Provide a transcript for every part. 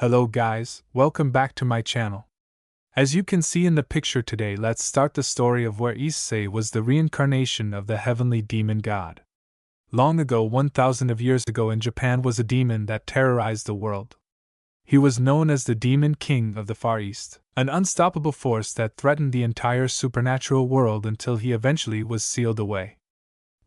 Hello guys, welcome back to my channel. As you can see in the picture today, let's start the story of where Issei was the reincarnation of the heavenly demon god. Long ago, 1,000 of years ago in Japan was a demon that terrorized the world. He was known as the Demon King of the Far East, an unstoppable force that threatened the entire supernatural world until he eventually was sealed away.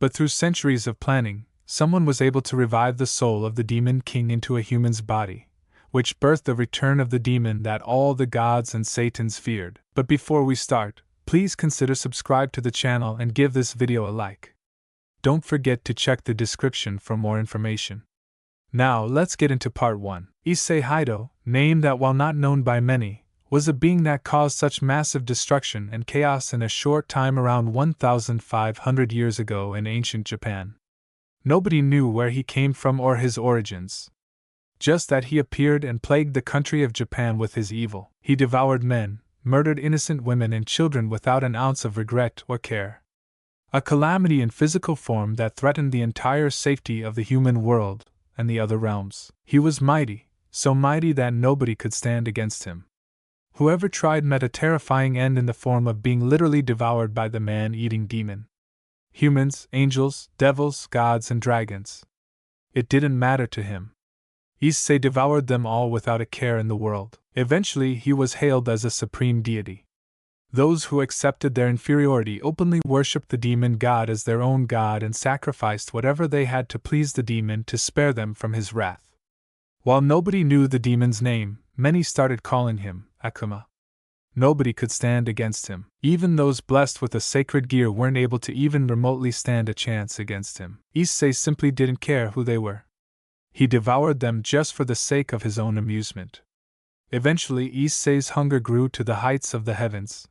But through centuries of planning, someone was able to revive the soul of the Demon King into a human's body, which birthed the return of the demon that all the gods and Satans feared. But before we start, please consider subscribe to the channel and give this video a like. Don't forget to check the description for more information. Now let's get into part 1. Issei Hido, name that while not known by many, was a being that caused such massive destruction and chaos in a short time around 1,500 years ago in ancient Japan. Nobody knew where he came from or his origins. Just that he appeared and plagued the country of Japan with his evil. He devoured men, murdered innocent women and children without an ounce of regret or care. A calamity in physical form that threatened the entire safety of the human world and the other realms. He was mighty, so mighty that nobody could stand against him. Whoever tried met a terrifying end in the form of being literally devoured by the man-eating demon. Humans, angels, devils, gods, and dragons. It didn't matter to him. Issei devoured them all without a care in the world. Eventually, he was hailed as a supreme deity. Those who accepted their inferiority openly worshipped the demon god as their own god and sacrificed whatever they had to please the demon to spare them from his wrath. While nobody knew the demon's name, many started calling him Akuma. Nobody could stand against him. Even those blessed with the sacred gear weren't able to even remotely stand a chance against him. Issei simply didn't care who they were. He devoured them just for the sake of his own amusement. Eventually, Issei's hunger grew to the heights of the heavens.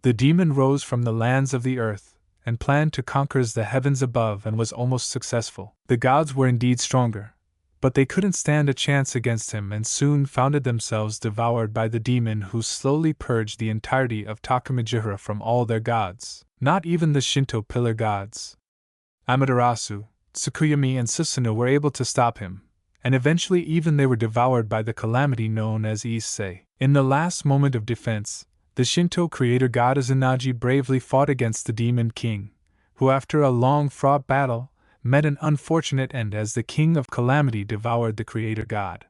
The demon rose from the lands of the earth and planned to conquer the heavens above and was almost successful. The gods were indeed stronger, but they couldn't stand a chance against him and soon found themselves devoured by the demon who slowly purged the entirety of Takamijihara from all their gods. Not even the Shinto pillar gods, Amaterasu, Tsukuyomi and Susanoo, were able to stop him, and eventually even they were devoured by the calamity known as Issei. In the last moment of defense, the Shinto creator god Izanagi bravely fought against the Demon King, who after a long fought battle, met an unfortunate end as the King of Calamity devoured the creator god.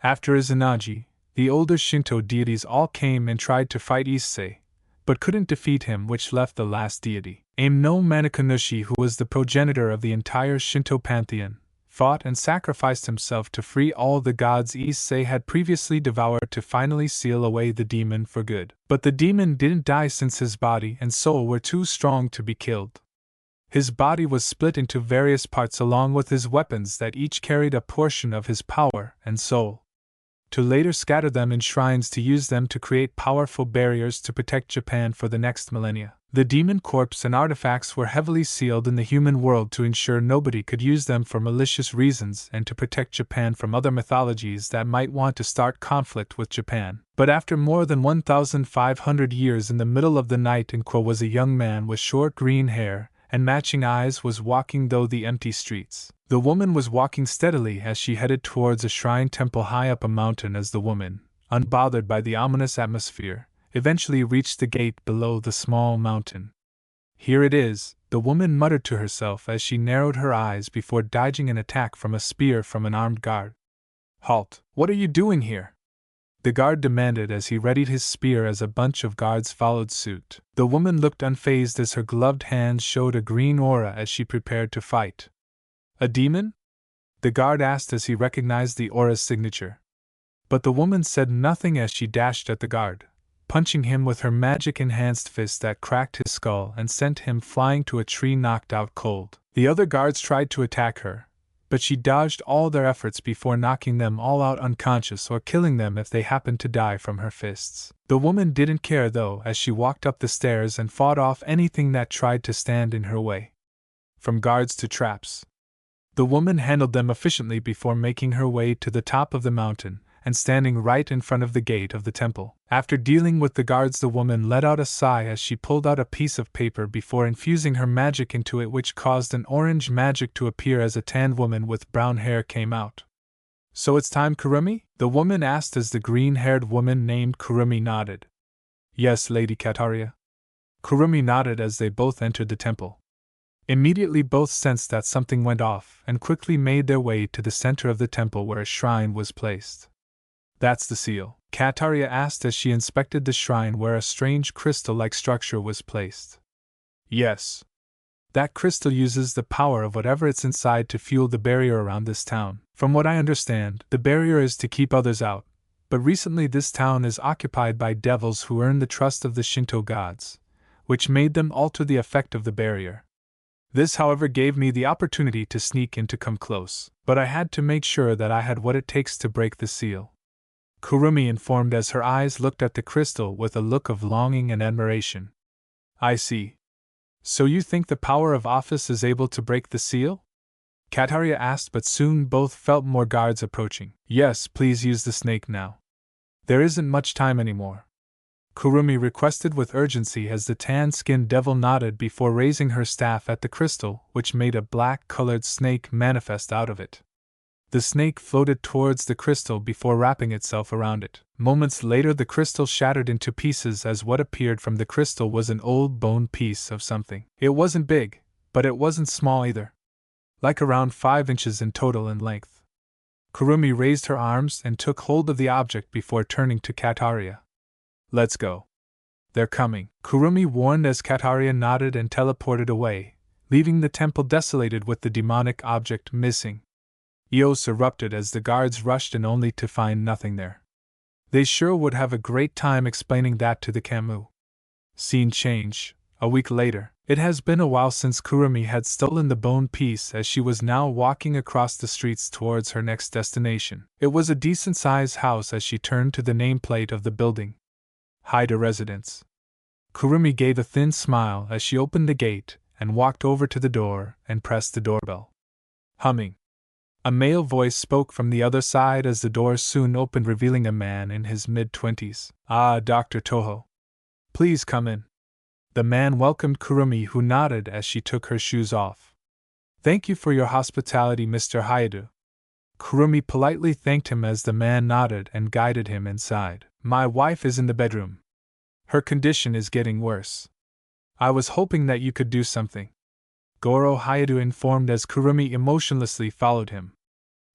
After Izanagi, the older Shinto deities all came and tried to fight Issei, but couldn't defeat him, which left the last deity, Ame no Manakanushi, who was the progenitor of the entire Shinto pantheon, fought and sacrificed himself to free all the gods Issei had previously devoured to finally seal away the demon for good. But the demon didn't die since his body and soul were too strong to be killed. His body was split into various parts along with his weapons that each carried a portion of his power and soul, to later scatter them in shrines to use them to create powerful barriers to protect Japan for the next millennia. The demon corpse and artifacts were heavily sealed in the human world to ensure nobody could use them for malicious reasons and to protect Japan from other mythologies that might want to start conflict with Japan. But after more than 1,500 years, in the middle of the night, was a young man with short green hair and matching eyes was walking through the empty streets. The woman was walking steadily as she headed towards a shrine temple high up a mountain as the woman, unbothered by the ominous atmosphere, eventually reached the gate below the small mountain. Here it is, the woman muttered to herself as she narrowed her eyes before dodging an attack from a spear from an armed guard. Halt! What are you doing here? The guard demanded as he readied his spear as a bunch of guards followed suit. The woman looked unfazed as her gloved hands showed a green aura as she prepared to fight. A demon? The guard asked as he recognized the aura's signature. But the woman said nothing as she dashed at the guard, punching him with her magic-enhanced fist that cracked his skull and sent him flying to a tree knocked out cold. The other guards tried to attack her, but she dodged all their efforts before knocking them all out unconscious or killing them if they happened to die from her fists. The woman didn't care though as she walked up the stairs and fought off anything that tried to stand in her way. From guards to traps, the woman handled them efficiently before making her way to the top of the mountain and standing right in front of the gate of the temple. After dealing with the guards, the woman let out a sigh as she pulled out a piece of paper before infusing her magic into it, which caused an orange magic to appear as a tanned woman with brown hair came out. So it's time, Kurumi? The woman asked as the green-haired woman named Kurumi nodded. Yes, Lady Kataria. Kurumi nodded as they both entered the temple. Immediately both sensed that something went off and quickly made their way to the center of the temple where a shrine was placed. That's the seal, Kataria asked as she inspected the shrine where a strange crystal-like structure was placed. Yes. That crystal uses the power of whatever it's inside to fuel the barrier around this town. From what I understand, the barrier is to keep others out, but recently this town is occupied by devils who earned the trust of the Shinto gods, which made them alter the effect of the barrier. This, however, gave me the opportunity to sneak in to come close, but I had to make sure that I had what it takes to break the seal. Kurumi informed as her eyes looked at the crystal with a look of longing and admiration. I see. So you think the power of office is able to break the seal? Kataria asked, but soon both felt more guards approaching. Yes, please use the snake now. There isn't much time anymore. Kurumi requested with urgency as the tan-skinned devil nodded before raising her staff at the crystal, which made a black-colored snake manifest out of it. The snake floated towards the crystal before wrapping itself around it. Moments later the crystal shattered into pieces as what appeared from the crystal was an old bone piece of something. It wasn't big, but it wasn't small either. Like around 5 inches in total in length. Kurumi raised her arms and took hold of the object before turning to Kataria. Let's go. They're coming, Kurumi warned as Kataria nodded and teleported away, leaving the temple desolated with the demonic object missing. Eos erupted as the guards rushed in only to find nothing there. They sure would have a great time explaining that to the Camus. Scene change. A week later. It has been a while since Kurumi had stolen the bone piece as she was now walking across the streets towards her next destination. It was a decent-sized house as she turned to the nameplate of the building. Haida Residence. Kurumi gave a thin smile as she opened the gate and walked over to the door and pressed the doorbell. Humming. A male voice spoke from the other side as the door soon opened, revealing a man in his mid-20s. Ah, Dr. Toho. Please come in. The man welcomed Kurumi, who nodded as she took her shoes off. Thank you for your hospitality, Mr. Hayadu. Kurumi politely thanked him as the man nodded and guided him inside. My wife is in the bedroom. Her condition is getting worse. I was hoping that you could do something. Goro Hayadu informed as Kurumi emotionlessly followed him.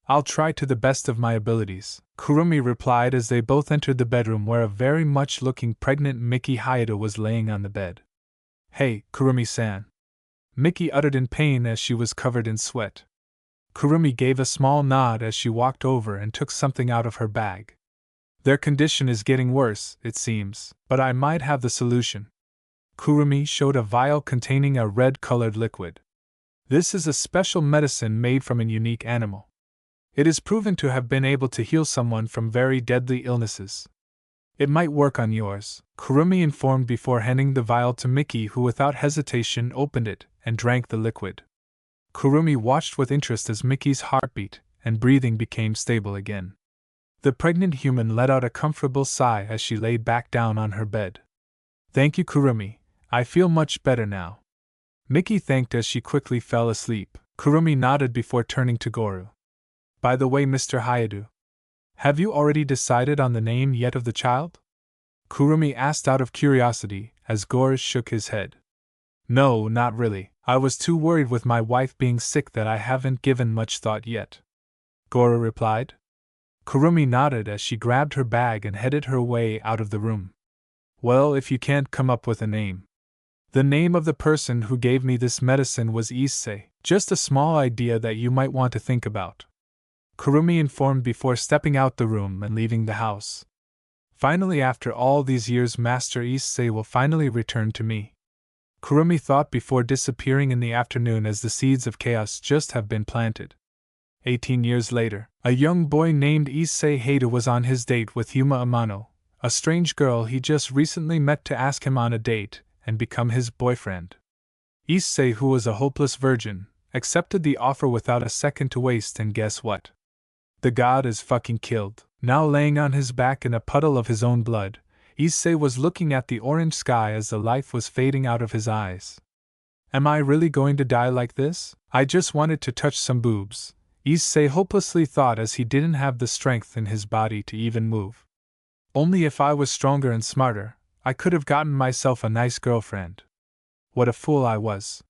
I'll try to the best of my abilities, Kurumi replied as they both entered the bedroom where a very much-looking pregnant Miki Hayadu was laying on the bed. Hey, Kurumi-san. Miki uttered in pain as she was covered in sweat. Kurumi gave a small nod as she walked over and took something out of her bag. Their condition is getting worse, it seems, but I might have the solution. Kurumi showed a vial containing a red-colored liquid. This is a special medicine made from a unique animal. It is proven to have been able to heal someone from very deadly illnesses. It might work on yours, Kurumi informed before handing the vial to Miki, who without hesitation opened it and drank the liquid. Kurumi watched with interest as Miki's heartbeat and breathing became stable again. The pregnant human let out a comfortable sigh as she laid back down on her bed. Thank you, Kurumi. I feel much better now. Miki thanked as she quickly fell asleep. Kurumi nodded before turning to Goro. By the way, Mr. Hayadu, have you already decided on the name yet of the child? Kurumi asked out of curiosity as Goro shook his head. No, not really. I was too worried with my wife being sick that I haven't given much thought yet. Goro replied. Kurumi nodded as she grabbed her bag and headed her way out of the room. Well, if you can't come up with a name. The name of the person who gave me this medicine was Issei, just a small idea that you might want to think about. Kurumi informed before stepping out the room and leaving the house. Finally, after all these years, Master Issei will finally return to me. Kurumi thought before disappearing in the afternoon as the seeds of chaos just have been planted. 18 years later, a young boy named Issei Haida was on his date with Yuma Amano, a strange girl he just recently met, to ask him on a date and become his boyfriend. Issei, who was a hopeless virgin, accepted the offer without a second to waste, and guess what? The god is fucking killed. Now laying on his back in a puddle of his own blood, Issei was looking at the orange sky as the life was fading out of his eyes. Am I really going to die like this? I just wanted to touch some boobs, Issei hopelessly thought as he didn't have the strength in his body to even move. Only if I was stronger and smarter, I could have gotten myself a nice girlfriend. What a fool I was.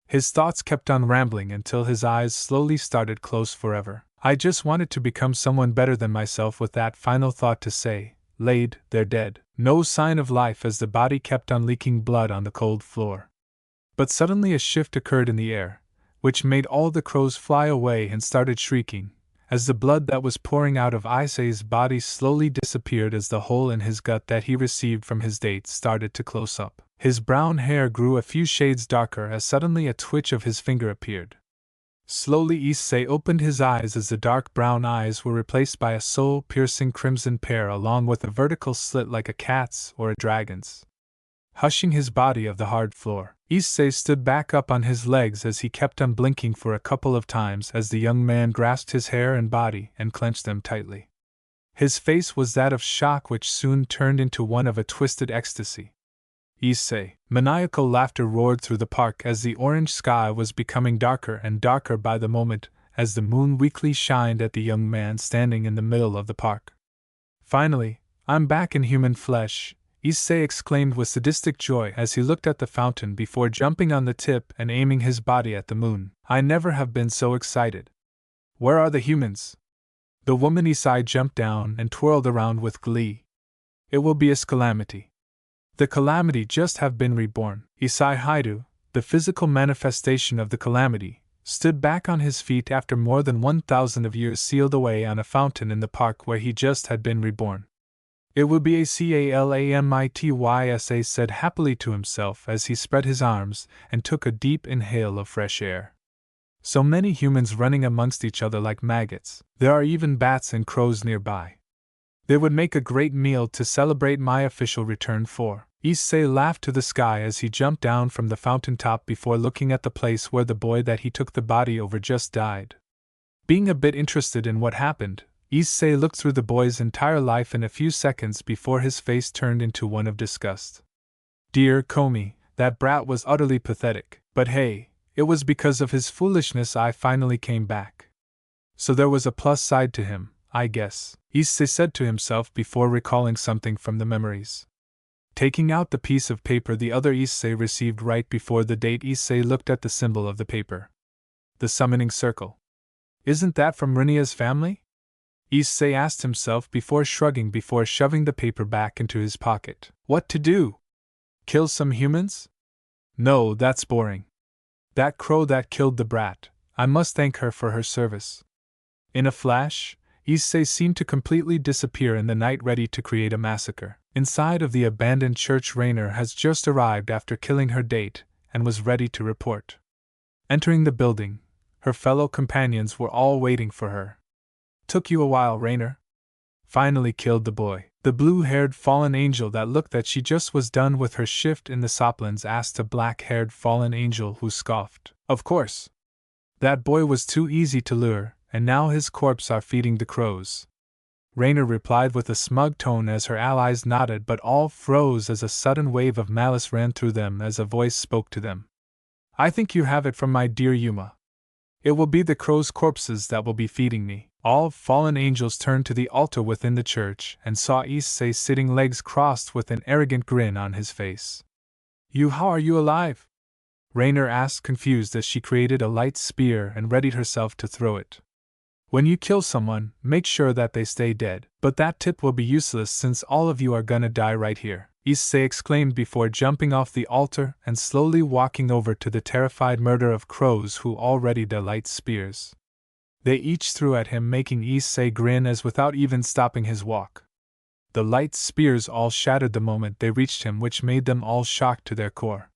His thoughts kept on rambling until his eyes slowly started close forever. I just wanted to become someone better than myself, with that final thought to say, laid there dead. No sign of life as the body kept on leaking blood on the cold floor. But suddenly a shift occurred in the air, which made all the crows fly away and started shrieking, as the blood that was pouring out of Issei's body slowly disappeared as the hole in his gut that he received from his date started to close up. His brown hair grew a few shades darker as suddenly a twitch of his finger appeared. Slowly Issei opened his eyes as the dark brown eyes were replaced by a soul-piercing crimson pair along with a vertical slit like a cat's or a dragon's. Hushing his body of the hard floor, Issei stood back up on his legs as he kept on blinking for a couple of times as the young man grasped his hair and body and clenched them tightly. His face was that of shock, which soon turned into one of a twisted ecstasy. Issei. Maniacal laughter roared through the park as the orange sky was becoming darker and darker by the moment as the moon weakly shined at the young man standing in the middle of the park. Finally, I'm back in human flesh, Issei exclaimed with sadistic joy as he looked at the fountain before jumping on the tip and aiming his body at the moon. I never have been so excited. Where are the humans? The woman Issei jumped down and twirled around with glee. It will be a Calamity. The Calamity just have been reborn. Issei Haidu, the physical manifestation of the Calamity, stood back on his feet after more than 1,000 of years sealed away on a fountain in the park where he just had been reborn. It will be a Calamity, Issei said happily to himself as he spread his arms and took a deep inhale of fresh air. So many humans running amongst each other like maggots. There are even bats and crows nearby. They would make a great meal to celebrate my official return for. Issei laughed to the sky as he jumped down from the fountain top before looking at the place where the boy that he took the body over just died. Being a bit interested in what happened, Issei looked through the boy's entire life in a few seconds before his face turned into one of disgust. Dear Komi, that brat was utterly pathetic, but hey, it was because of his foolishness I finally came back. So there was a plus side to him, I guess, Issei said to himself before recalling something from the memories. Taking out the piece of paper the other Issei received right before the date, Issei looked at the symbol of the paper. The summoning circle. Isn't that from Rinia's family? Issei asked himself before shrugging before shoving the paper back into his pocket. What to do? Kill some humans? No, that's boring. That crow that killed the brat, I must thank her for her service. In a flash, Issei seemed to completely disappear in the night, ready to create a massacre. Inside of the abandoned church, Rainer has just arrived after killing her date and was ready to report. Entering the building, her fellow companions were all waiting for her. Took you a while, Rainer? Finally killed the boy. The blue-haired fallen angel that looked that she just was done with her shift in the Soplands asked a black-haired fallen angel who scoffed. Of course. That boy was too easy to lure, and now his corpse are feeding the crows. Rainer replied with a smug tone as her allies nodded, but all froze as a sudden wave of malice ran through them as a voice spoke to them. I think you have it from my dear Yuma. It will be the crows' corpses that will be feeding me. All fallen angels turned to the altar within the church and saw Issei sitting legs crossed with an arrogant grin on his face. How are you alive? Rainer asked, confused as she created a light spear and readied herself to throw it. When you kill someone, make sure that they stay dead, but that tip will be useless since all of you are gonna die right here, Issei exclaimed before jumping off the altar and slowly walking over to the terrified murder of crows who all readied their light spears. They each threw at him, making Issei grin as without even stopping his walk. The light spears all shattered the moment they reached him, which made them all shocked to their core.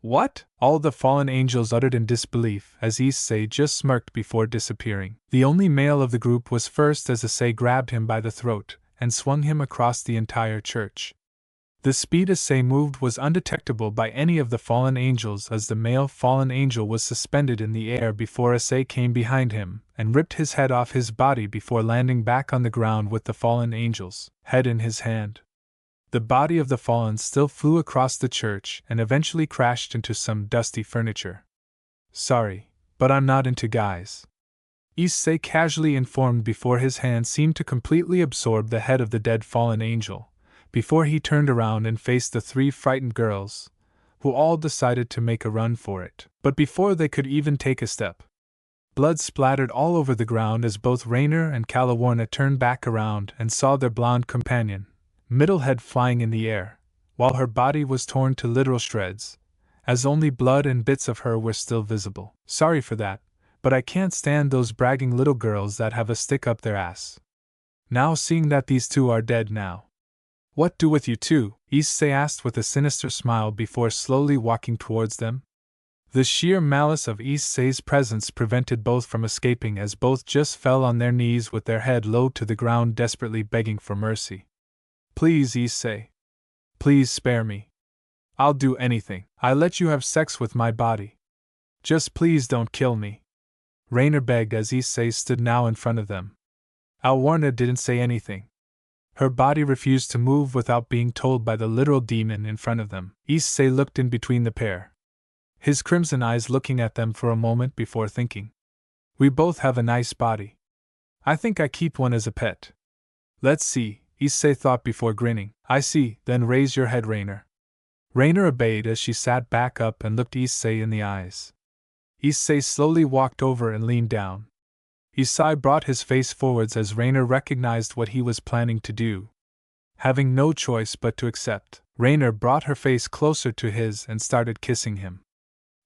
What? All the fallen angels uttered in disbelief as Issei just smirked before disappearing. The only male of the group was first as Issei grabbed him by the throat and swung him across the entire church. The speed Issei moved was undetectable by any of the fallen angels as the male fallen angel was suspended in the air before Issei came behind him and ripped his head off his body before landing back on the ground with the fallen angel's head in his hand. The body of the fallen still flew across the church and eventually crashed into some dusty furniture. Sorry, but I'm not into guys. Issei casually informed before his hand seemed to completely absorb the head of the dead fallen angel, before he turned around and faced the three frightened girls, who all decided to make a run for it. But before they could even take a step, blood splattered all over the ground as both Rainer and Calawarna turned back around and saw their blonde companion, middle head flying in the air, while her body was torn to literal shreds, as only blood and bits of her were still visible. Sorry for that, but I can't stand those bragging little girls that have a stick up their ass. Now seeing that these two are dead now. What do with you two? Issei asked with a sinister smile before slowly walking towards them. The sheer malice of Issei's presence prevented both from escaping as both just fell on their knees with their head low to the ground desperately begging for mercy. Please, Issei. Please spare me. I'll do anything. I let you have sex with my body. Just please don't kill me. Rainer begged as Issei stood now in front of them. Alwarna didn't say anything. Her body refused to move without being told by the literal demon in front of them. Issei looked in between the pair, his crimson eyes looking at them for a moment before thinking. We both have a nice body. I think I keep one as a pet. Let's see, Issei thought before grinning. I see, then raise your head, Rainer. Rainer obeyed as she sat back up and looked Issei in the eyes. Issei slowly walked over and leaned down. Issei brought his face forwards as Rainer recognized what he was planning to do. Having no choice but to accept, Rainer brought her face closer to his and started kissing him.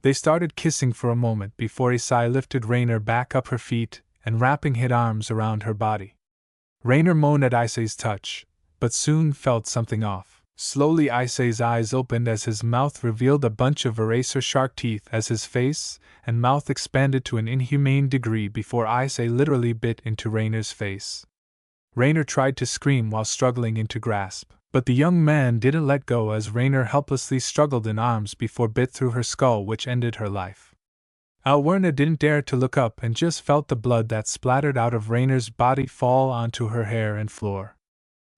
They started kissing for a moment before Issei lifted Rainer back up her feet and wrapping his arms around her body. Rainer moaned at Issei's touch, but soon felt something off. Slowly Issei's eyes opened as his mouth revealed a bunch of eraser shark teeth as his face and mouth expanded to an inhumane degree before Issei literally bit into Rainer's face. Rainer tried to scream while struggling to grasp, but the young man didn't let go as Rainer helplessly struggled in arms before bit through her skull, which ended her life. Alwarna didn't dare to look up and just felt the blood that splattered out of Rainer's body fall onto her hair and floor.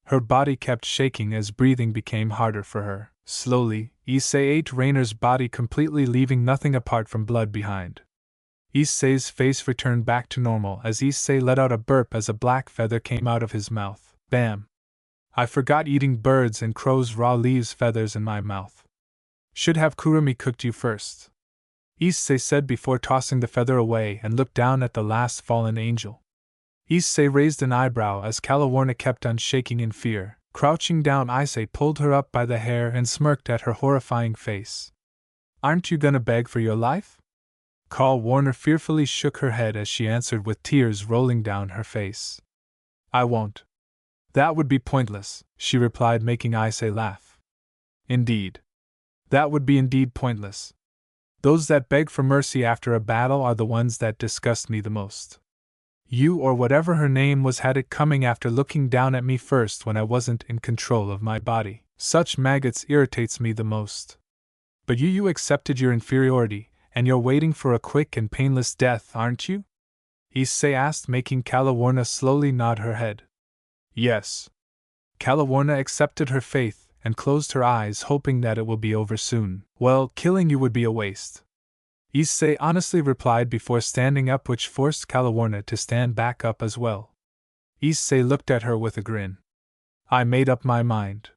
Her body kept shaking as breathing became harder for her. Slowly, Issei ate Rainer's body completely, leaving nothing apart from blood behind. Issei's face returned back to normal as Issei let out a burp as a black feather came out of his mouth. Bam! I forgot eating birds and crows' raw leaves feathers in my mouth. Should have Kurumi cooked you first, Issei said before tossing the feather away and looked down at the last fallen angel. Issei raised an eyebrow as Calawarna kept on shaking in fear. Crouching down, Issei pulled her up by the hair and smirked at her horrifying face. Aren't you gonna beg for your life? Calawarna fearfully shook her head as she answered with tears rolling down her face. I won't. That would be pointless, she replied, making Issei laugh. Indeed. That would be indeed pointless. Those that beg for mercy after a battle are the ones that disgust me the most. You or whatever her name was had it coming after looking down at me first when I wasn't in control of my body. Such maggots irritates me the most. But you accepted your inferiority, and you're waiting for a quick and painless death, aren't you? Issei asked, making Calawarna slowly nod her head. Yes. Calawarna accepted her fate and closed her eyes, hoping that it will be over soon. Well, killing you would be a waste, Issei honestly replied before standing up, which forced Calawarna to stand back up as well. Issei looked at her with a grin. I made up my mind.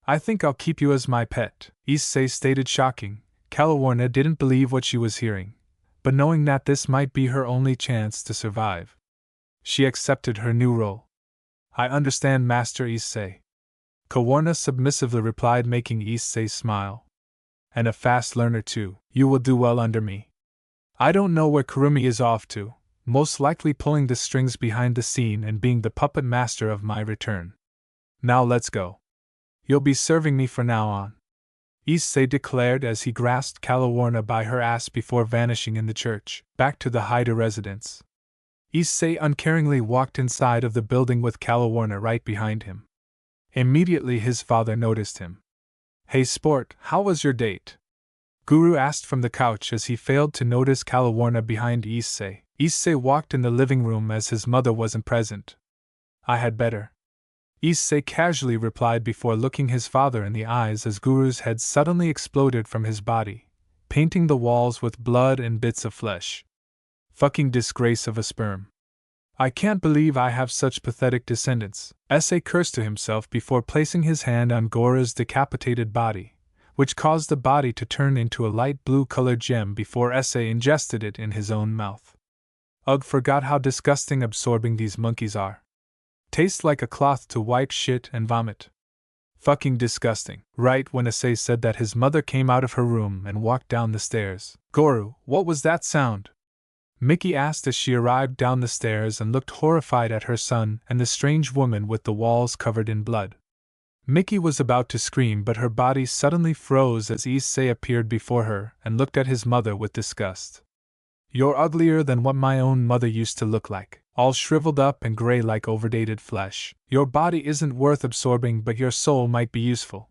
I think I'll keep you as my pet, Issei stated, shocking. Calawarna didn't believe what she was hearing, but knowing that this might be her only chance to survive, she accepted her new role. I understand, Master Issei, Calawarna submissively replied, making Issei smile. And a fast learner too. You will do well under me. I don't know where Kurumi is off to, most likely pulling the strings behind the scene and being the puppet master of my return. Now let's go. You'll be serving me from now on, Issei declared as he grasped Calawarna by her ass before vanishing in the church, back to the Haida residence. Issei uncaringly walked inside of the building with Calawarna right behind him. Immediately his father noticed him. Hey sport, how was your date? Guru asked from the couch as he failed to notice Calawarna behind Issei. Issei walked in the living room as his mother wasn't present. I had better, Issei casually replied before looking his father in the eyes as Guru's head suddenly exploded from his body, painting the walls with blood and bits of flesh. Fucking disgrace of a sperm. I can't believe I have such pathetic descendants. Issei cursed to himself before placing his hand on Gora's decapitated body, which caused the body to turn into a light blue-colored gem before Issei ingested it in his own mouth. Ugh, forgot how disgusting absorbing these monkeys are. Tastes like a cloth to wipe shit and vomit. Fucking disgusting. Right when Issei said that, his mother came out of her room and walked down the stairs. Goru, what was that sound? Mickey asked as she arrived down the stairs and looked horrified at her son and the strange woman with the walls covered in blood. Mickey was about to scream, but her body suddenly froze as Issei appeared before her and looked at his mother with disgust. You're uglier than what my own mother used to look like, all shriveled up and gray like overdated flesh. Your body isn't worth absorbing, but your soul might be useful,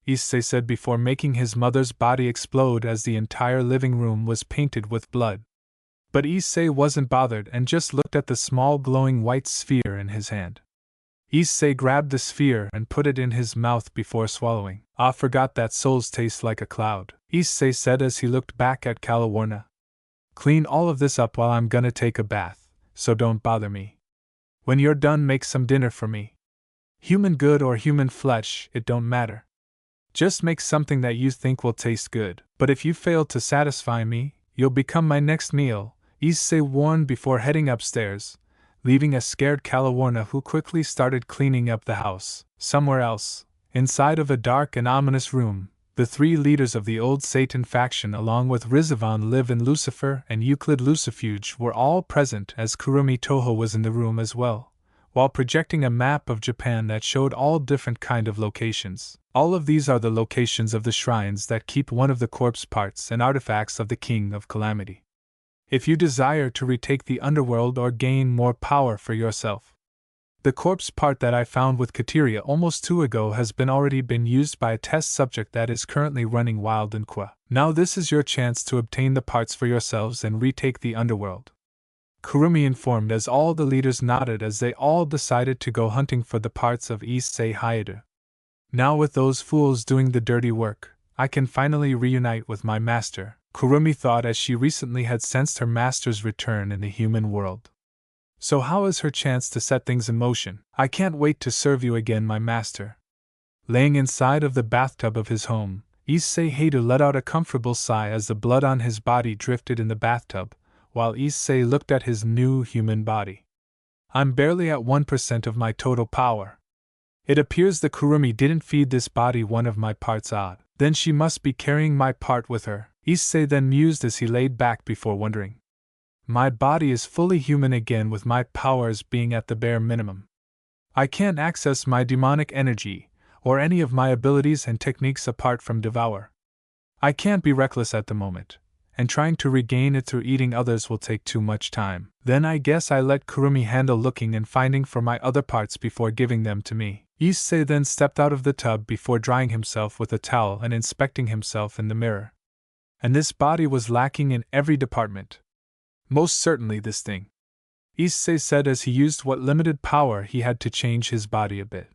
Issei said before making his mother's body explode as the entire living room was painted with blood. But Issei wasn't bothered and just looked at the small glowing white sphere in his hand. Issei grabbed the sphere and put it in his mouth before swallowing. I forgot that souls taste like a cloud, Issei said as he looked back at Calawarna. Clean all of this up while I'm gonna take a bath, so don't bother me. When you're done, make some dinner for me. Human good or human flesh, it don't matter. Just make something that you think will taste good, but if you fail to satisfy me, you'll become my next meal, Issei warned before heading upstairs, leaving a scared Calawarna who quickly started cleaning up the house. Somewhere else, inside of a dark and ominous room, the three leaders of the old Satan faction along with Rizvan Liv and Lucifer and Euclid Lucifuge were all present, as Kurumi Toho was in the room as well, while projecting a map of Japan that showed all different kind of locations. All of these are the locations of the shrines that keep one of the corpse parts and artifacts of the King of Calamity. If you desire to retake the underworld or gain more power for yourself. The corpse part that I found with Kateria almost 2 ago has already been used by a test subject that is currently running wild in Kwa. Now this is your chance to obtain the parts for yourselves and retake the underworld. Kurumi informed as all the leaders nodded as they all decided to go hunting for the parts of Issei Hayato. Now with those fools doing the dirty work, I can finally reunite with my master, Kurumi thought as she recently had sensed her master's return in the human world. So how is her chance to set things in motion? I can't wait to serve you again, my master. Laying inside of the bathtub of his home, Issei Hayato let out a comfortable sigh as the blood on his body drifted in the bathtub, while Issei looked at his new human body. I'm barely at 1% of my total power. It appears the Kurumi didn't feed this body one of my parts odd. Then she must be carrying my part with her, Issei then mused as he laid back before wondering. My body is fully human again with my powers being at the bare minimum. I can't access my demonic energy, or any of my abilities and techniques apart from devour. I can't be reckless at the moment, and trying to regain it through eating others will take too much time. Then I guess I let Kurumi handle looking and finding for my other parts before giving them to me. Issei then stepped out of the tub before drying himself with a towel and inspecting himself in the mirror. And this body was lacking in every department. Most certainly this thing, Issei said as he used what limited power he had to change his body a bit.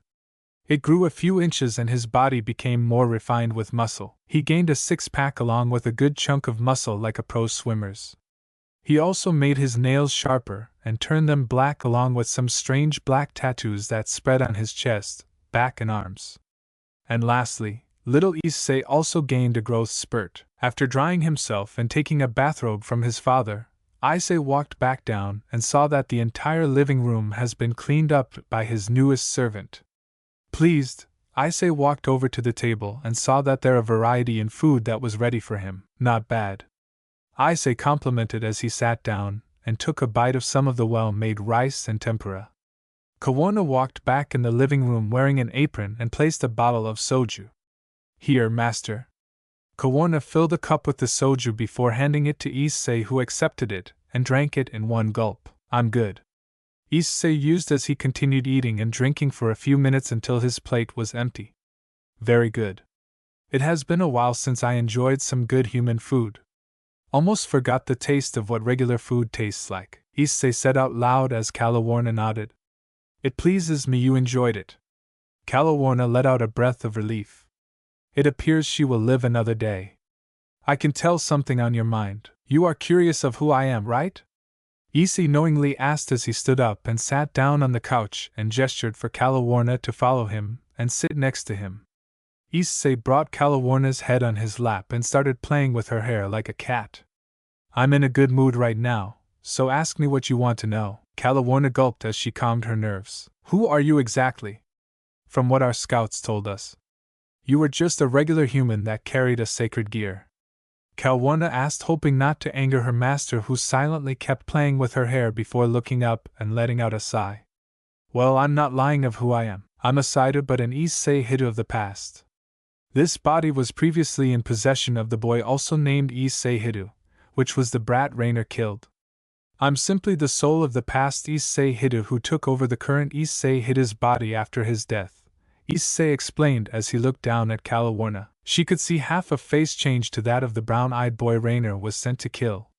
It grew a few inches and his body became more refined with muscle. He gained a six-pack along with a good chunk of muscle like a pro swimmer's. He also made his nails sharper and turned them black along with some strange black tattoos that spread on his chest, back and arms. And lastly, little Issei also gained a growth spurt. After drying himself and taking a bathrobe from his father, Issei walked back down and saw that the entire living room has been cleaned up by his newest servant. Pleased, Issei walked over to the table and saw that there was a variety in food that was ready for him. Not bad, Issei complimented as he sat down and took a bite of some of the well-made rice and tempura. Kawana walked back in the living room wearing an apron and placed a bottle of soju. Here, master. Kawana filled a cup with the soju before handing it to Issei, who accepted it and drank it in one gulp. I'm good, Issei used as he continued eating and drinking for a few minutes until his plate was empty. Very good. It has been a while since I enjoyed some good human food. Almost forgot the taste of what regular food tastes like, Issei said out loud as Calawarna nodded. It pleases me you enjoyed it. Calawarna let out a breath of relief. It appears she will live another day. I can tell something on your mind. You are curious of who I am, right? Issei knowingly asked as he stood up and sat down on the couch and gestured for Calawarna to follow him and sit next to him. Issei brought Calawarna's head on his lap and started playing with her hair like a cat. I'm in a good mood right now, so ask me what you want to know. Calawarna gulped as she calmed her nerves. Who are you exactly? From what our scouts told us, you were just a regular human that carried a sacred gear. Calawarna asked, hoping not to anger her master, who silently kept playing with her hair before looking up and letting out a sigh. Well, I'm not lying of who I am. I'm a Saida, but an Issei Hidu of the past. This body was previously in possession of the boy also named Issei Hidu, which was the brat Rainer killed. I'm simply the soul of the past Issei Hidu who took over the current Issei Hidu's body after his death, Issei explained as he looked down at Calawarna. She could see half a face change to that of the brown-eyed boy Rainer was sent to kill.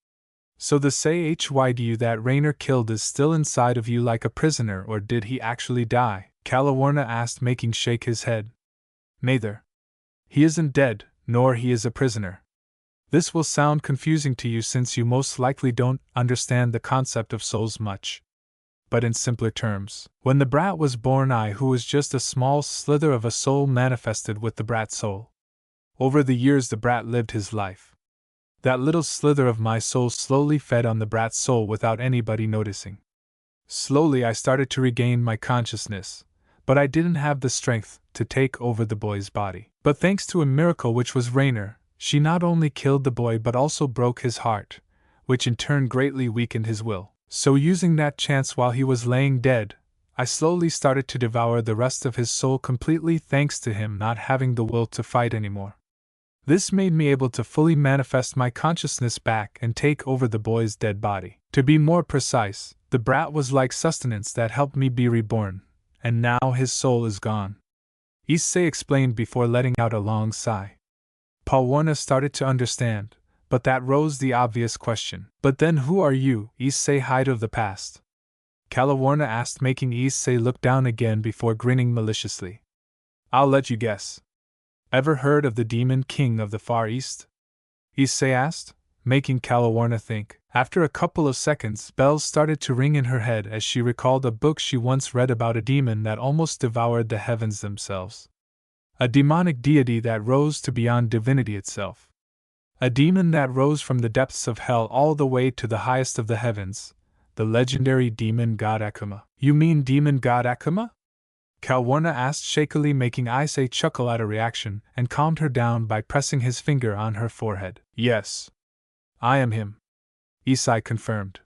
So the Hydu that Rainer killed is still inside of you like a prisoner, or did he actually die? Calawarna asked, making shake his head. Neither. He isn't dead, nor he is a prisoner. This will sound confusing to you since you most likely don't understand the concept of souls much. But in simpler terms, when the brat was born, I, who was just a small slither of a soul, manifested with the brat's soul. Over the years the brat lived his life. That little slither of my soul slowly fed on the brat's soul without anybody noticing. Slowly I started to regain my consciousness, but I didn't have the strength to take over the boy's body. But thanks to a miracle, which was Rainer, she not only killed the boy but also broke his heart, which in turn greatly weakened his will. So using that chance while he was laying dead, I slowly started to devour the rest of his soul completely, thanks to him not having the will to fight anymore. This made me able to fully manifest my consciousness back and take over the boy's dead body. To be more precise, the brat was like sustenance that helped me be reborn, and now his soul is gone. Issei explained before letting out a long sigh. Calawarna started to understand, but that rose the obvious question. But then who are you, Issei Hydu of the past? Calawarna asked, making Issei look down again before grinning maliciously. I'll let you guess. Ever heard of the Demon King of the Far East? Issei asked, making Calawarna think. After a couple of seconds, bells started to ring in her head as she recalled a book she once read about a demon that almost devoured the heavens themselves. A demonic deity that rose to beyond divinity itself. A demon that rose from the depths of hell all the way to the highest of the heavens, the legendary demon god Akuma. You mean demon god Akuma? Calawarna asked shakily, making Issei chuckle at a reaction, and calmed her down by pressing his finger on her forehead. Yes. I am him. Issei confirmed.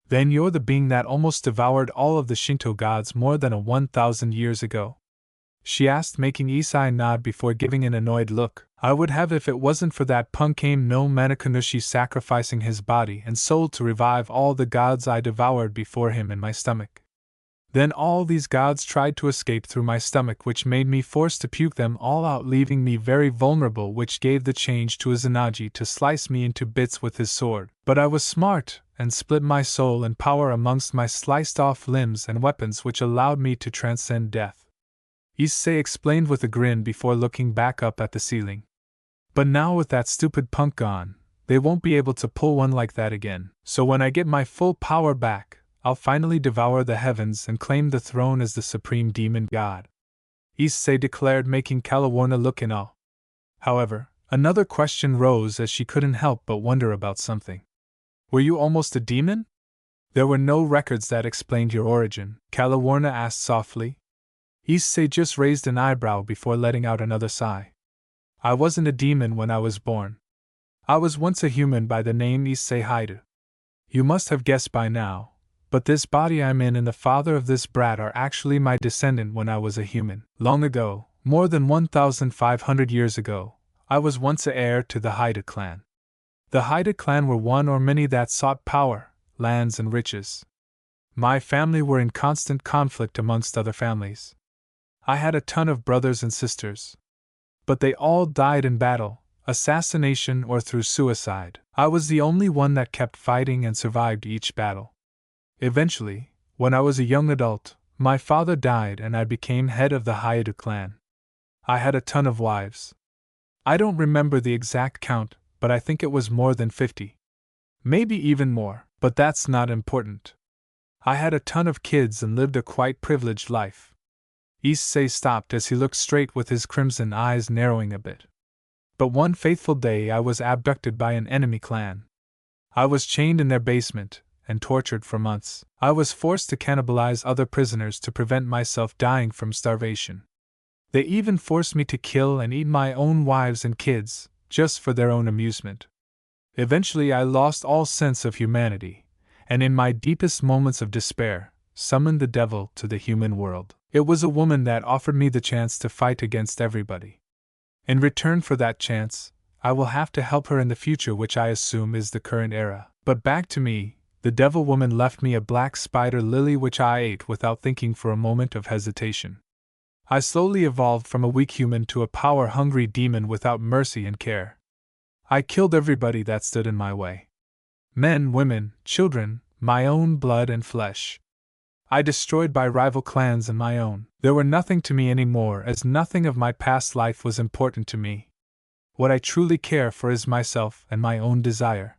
Then you're the being that almost devoured all of the Shinto gods more than 1,000 years ago? She asked, making Issei nod before giving an annoyed look. I would have if it wasn't for that punkame no Manakanushi sacrificing his body and soul to revive all the gods I devoured before him in my stomach. Then all these gods tried to escape through my stomach, which made me forced to puke them all out, leaving me very vulnerable, which gave the change to Izanagi to slice me into bits with his sword. But I was smart, and split my soul and power amongst my sliced-off limbs and weapons, which allowed me to transcend death. Issei explained with a grin before looking back up at the ceiling. But now with that stupid punk gone, they won't be able to pull one like that again. So when I get my full power back, I'll finally devour the heavens and claim the throne as the supreme demon god. Issei declared, making Calawarna look in awe. However, another question rose as she couldn't help but wonder about something. Were you almost a demon? There were no records that explained your origin, Calawarna asked softly. Issei just raised an eyebrow before letting out another sigh. I wasn't a demon when I was born. I was once a human by the name Issei Hydu. You must have guessed by now, but this body I'm in and the father of this brat are actually my descendant when I was a human. Long ago, more than 1,500 years ago, I was once a heir to the Hydu clan. The Hydu clan were one or many that sought power, lands and riches. My family were in constant conflict amongst other families. I had a ton of brothers and sisters. But they all died in battle, assassination, or through suicide. I was the only one that kept fighting and survived each battle. Eventually, when I was a young adult, my father died and I became head of the Hydu clan. I had a ton of wives. I don't remember the exact count, but I think it was more than 50. Maybe even more. But that's not important. I had a ton of kids and lived a quite privileged life. Issei stopped as he looked straight with his crimson eyes narrowing a bit. But one fateful day I was abducted by an enemy clan. I was chained in their basement and tortured for months. I was forced to cannibalize other prisoners to prevent myself dying from starvation. They even forced me to kill and eat my own wives and kids, just for their own amusement. Eventually I lost all sense of humanity, and in my deepest moments of despair, summoned the devil to the human world. It was a woman that offered me the chance to fight against everybody. In return for that chance, I will have to help her in the future, which I assume is the current era. But back to me, the devil woman left me a black spider lily which I ate without thinking for a moment of hesitation. I slowly evolved from a weak human to a power-hungry demon without mercy and care. I killed everybody that stood in my way. Men, women, children, my own blood and flesh. I destroyed by rival clans and my own. They were nothing to me anymore, as nothing of my past life was important to me. What I truly care for is myself and my own desire.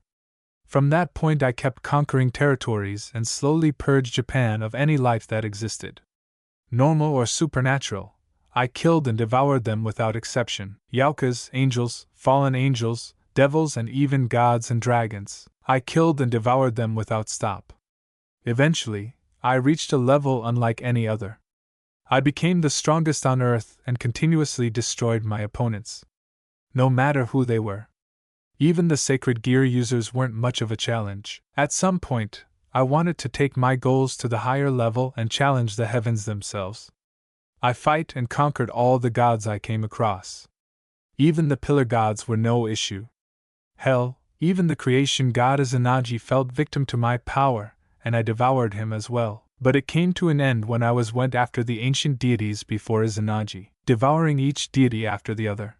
From that point I kept conquering territories and slowly purged Japan of any life that existed. Normal or supernatural, I killed and devoured them without exception. Yaukas, angels, fallen angels, devils and even gods and dragons. I killed and devoured them without stop. Eventually, I reached a level unlike any other. I became the strongest on earth and continuously destroyed my opponents. No matter who they were. Even the sacred gear users weren't much of a challenge. At some point, I wanted to take my goals to the higher level and challenge the heavens themselves. I fight and conquered all the gods I came across. Even the pillar gods were no issue. Hell, even the creation god Izanagi fell victim to my power, and I devoured him as well. But it came to an end when I went after the ancient deities before Izanagi, devouring each deity after the other.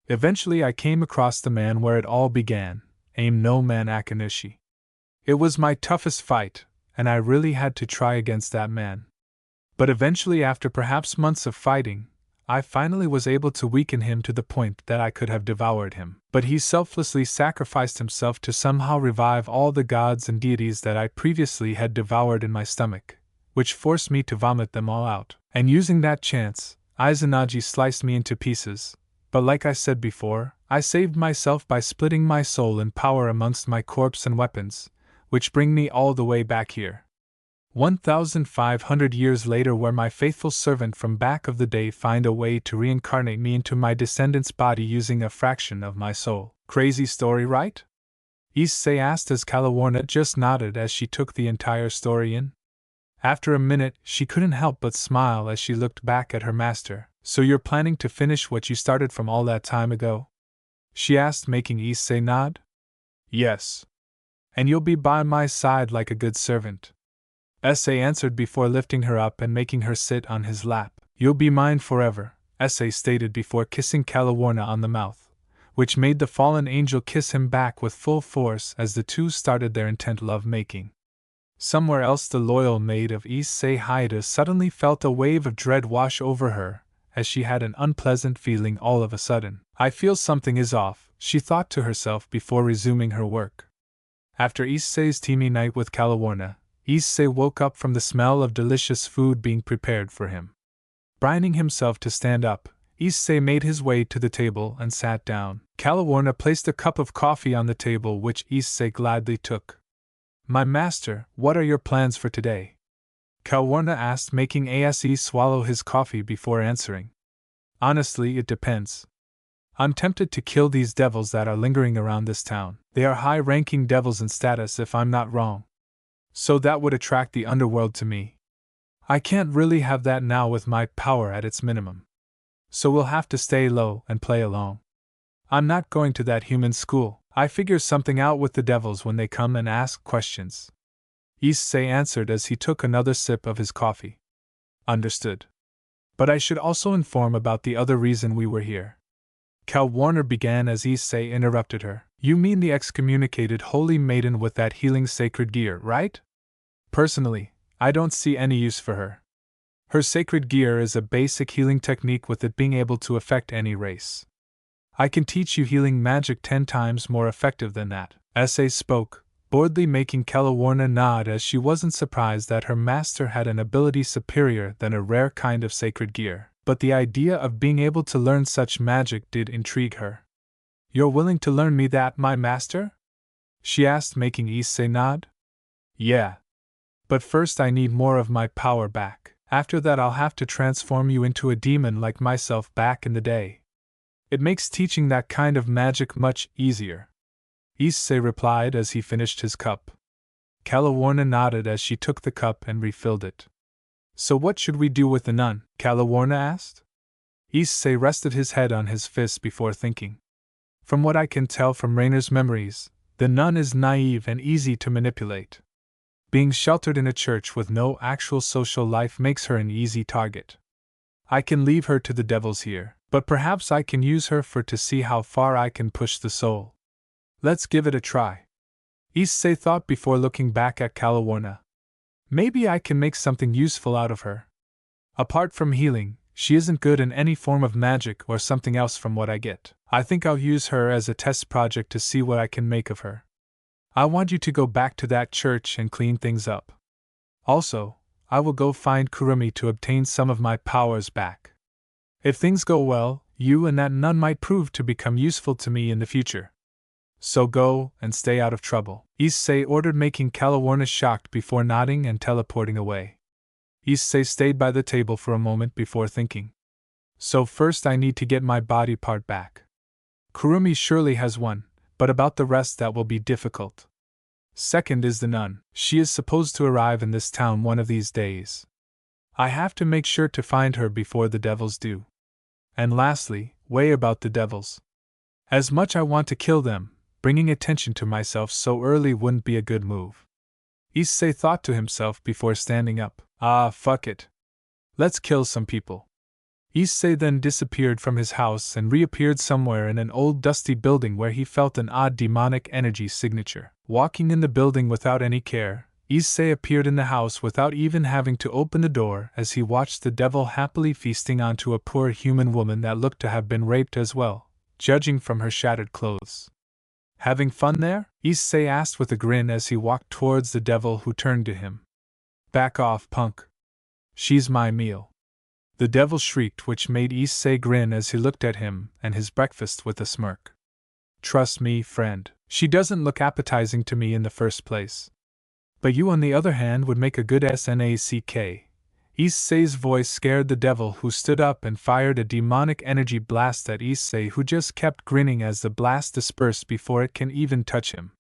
Eventually I came across the man where it all began, Aim no Man Akanishi. It was my toughest fight, and I really had to try against that man. But eventually, after perhaps months of fighting, I finally was able to weaken him to the point that I could have devoured him. But he selflessly sacrificed himself to somehow revive all the gods and deities that I previously had devoured in my stomach, which forced me to vomit them all out. And using that chance, Izanagi sliced me into pieces. But like I said before, I saved myself by splitting my soul and power amongst my corpse and weapons, which bring me all the way back here. 1,500 years later, where my faithful servant from back of the day find a way to reincarnate me into my descendant's body using a fraction of my soul. Crazy story, right? Issei asked as Calawarna just nodded as she took the entire story in. After a minute, she couldn't help but smile as she looked back at her master. So you're planning to finish what you started from all that time ago? She asked, making Issei nod. Yes. And you'll be by my side like a good servant. Issei answered before lifting her up and making her sit on his lap. You'll be mine forever, Issei stated before kissing Calawarna on the mouth, which made the fallen angel kiss him back with full force as the two started their intent love-making. Somewhere else, the loyal maid of Issei Haida suddenly felt a wave of dread wash over her, as she had an unpleasant feeling all of a sudden. I feel something is off, she thought to herself before resuming her work. After Issei's teamy night with Calawarna, Issei woke up from the smell of delicious food being prepared for him. Brining himself to stand up, Issei made his way to the table and sat down. Calawarna placed a cup of coffee on the table, which Issei gladly took. My master, what are your plans for today? Calawarna asked, making Ase swallow his coffee before answering. Honestly, it depends. I'm tempted to kill these devils that are lingering around this town. They are high-ranking devils in status, if I'm not wrong. So that would attract the underworld to me. I can't really have that now with my power at its minimum. So we'll have to stay low and play along. I'm not going to that human school. I figure something out with the devils when they come and ask questions. Issei answered as he took another sip of his coffee. Understood. But I should also inform about the other reason we were here. Calawarna began as Issei interrupted her. You mean the excommunicated holy maiden with that healing sacred gear, right? Personally, I don't see any use for her. Her sacred gear is a basic healing technique, with it being able to affect any race. I can teach you healing magic 10 times more effective than that. Issei spoke, boredly making Calawarna nod as she wasn't surprised that her master had an ability superior than a rare kind of sacred gear, but the idea of being able to learn such magic did intrigue her. "You're willing to learn me that, my master?" she asked, making Issei nod. "Yeah. But first I need more of my power back. After that I'll have to transform you into a demon like myself back in the day. It makes teaching that kind of magic much easier," Issei replied as he finished his cup. Calawarna nodded as she took the cup and refilled it. "So what should we do with the nun?" Calawarna asked. Issei rested his head on his fist before thinking. "From what I can tell from Rainer's memories, the nun is naive and easy to manipulate. Being sheltered in a church with no actual social life makes her an easy target. I can leave her to the devils here, but perhaps I can use her to see how far I can push the soul. Let's give it a try," Issei thought before looking back at Calawarna. "Maybe I can make something useful out of her. Apart from healing, she isn't good in any form of magic or something else from what I get. I think I'll use her as a test project to see what I can make of her. I want you to go back to that church and clean things up. Also, I will go find Kurumi to obtain some of my powers back. If things go well, you and that nun might prove to become useful to me in the future. So go, and stay out of trouble," Issei ordered, making Calawarna shocked before nodding and teleporting away. Issei stayed by the table for a moment before thinking. "So first I need to get my body part back. Kurumi surely has one, but about the rest that will be difficult. Second is the nun. She is supposed to arrive in this town one of these days. I have to make sure to find her before the devils do. And lastly, way about the devils. As much I want to kill them, bringing attention to myself so early wouldn't be a good move," Issei thought to himself before standing up. "Ah, fuck it. Let's kill some people." Issei then disappeared from his house and reappeared somewhere in an old dusty building where he felt an odd demonic energy signature. Walking in the building without any care, Issei appeared in the house without even having to open the door as he watched the devil happily feasting onto a poor human woman that looked to have been raped as well, judging from her shattered clothes. "Having fun there?" Issei asked with a grin as he walked towards the devil, who turned to him. "Back off, punk. She's my meal," the devil shrieked, which made Issei grin as he looked at him and his breakfast with a smirk. "Trust me, friend, she doesn't look appetizing to me in the first place. But you on the other hand would make a good snack." Issei's voice scared the devil, who stood up and fired a demonic energy blast at Issei, who just kept grinning as the blast dispersed before it can even touch him.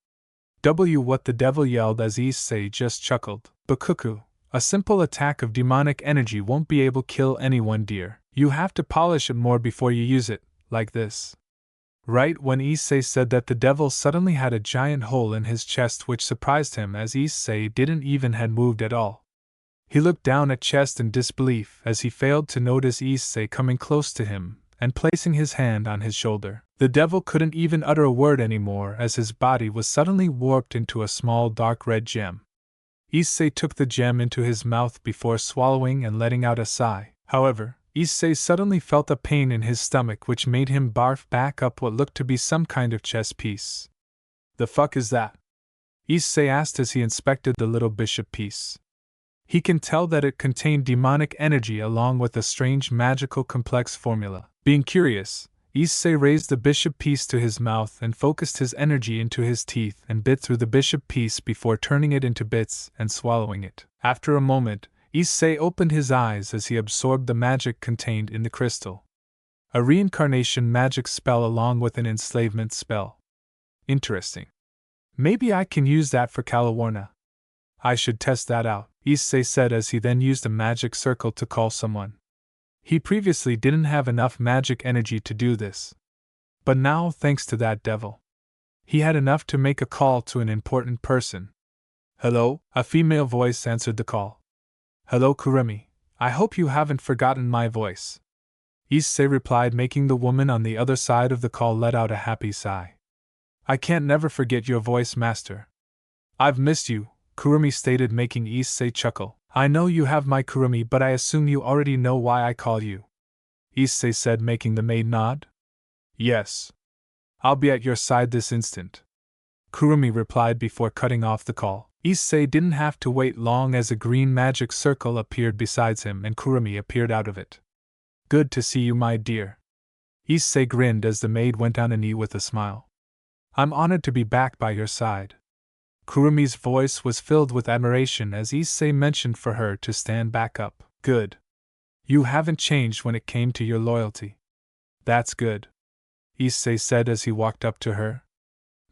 What the devil yelled as Issei just chuckled. "But cuckoo, a simple attack of demonic energy won't be able to kill anyone, dear. You have to polish it more before you use it, like this." Right when Issei said that, the devil suddenly had a giant hole in his chest, which surprised him as Issei didn't even had moved at all. He looked down at chest in disbelief as he failed to notice Issei coming close to him and placing his hand on his shoulder. The devil couldn't even utter a word anymore as his body was suddenly warped into a small dark red gem. Issei took the gem into his mouth before swallowing and letting out a sigh. However, Issei suddenly felt a pain in his stomach, which made him barf back up what looked to be some kind of chess piece. "The fuck is that?" Issei asked as he inspected the little bishop piece. He can tell that it contained demonic energy along with a strange magical complex formula. Being curious, Issei raised the bishop piece to his mouth and focused his energy into his teeth and bit through the bishop piece before turning it into bits and swallowing it. After a moment, Issei opened his eyes as he absorbed the magic contained in the crystal. A reincarnation magic spell along with an enslavement spell. Interesting. Maybe I can use that for Calawarna. I should test that out, Issei said as he then used a magic circle to call someone. He previously didn't have enough magic energy to do this. But now, thanks to that devil, he had enough to make a call to an important person. "Hello?" A female voice answered the call. "Hello, Kurumi. I hope you haven't forgotten my voice," Issei replied, making the woman on the other side of the call let out a happy sigh. "I can't never forget your voice, master. I've missed you," Kurumi stated, making Issei chuckle. "I know you have my Kurumi, but I assume you already know why I call you," Issei said, making the maid nod. "Yes. I'll be at your side this instant." Kurumi replied before cutting off the call. Issei didn't have to wait long as a green magic circle appeared beside him and Kurumi appeared out of it. Good to see you, my dear. Issei grinned as the maid went on a knee with a smile. I'm honored to be back by your side. Kurumi's voice was filled with admiration as Issei mentioned for her to stand back up. Good. You haven't changed when it came to your loyalty. That's good, Issei said as he walked up to her.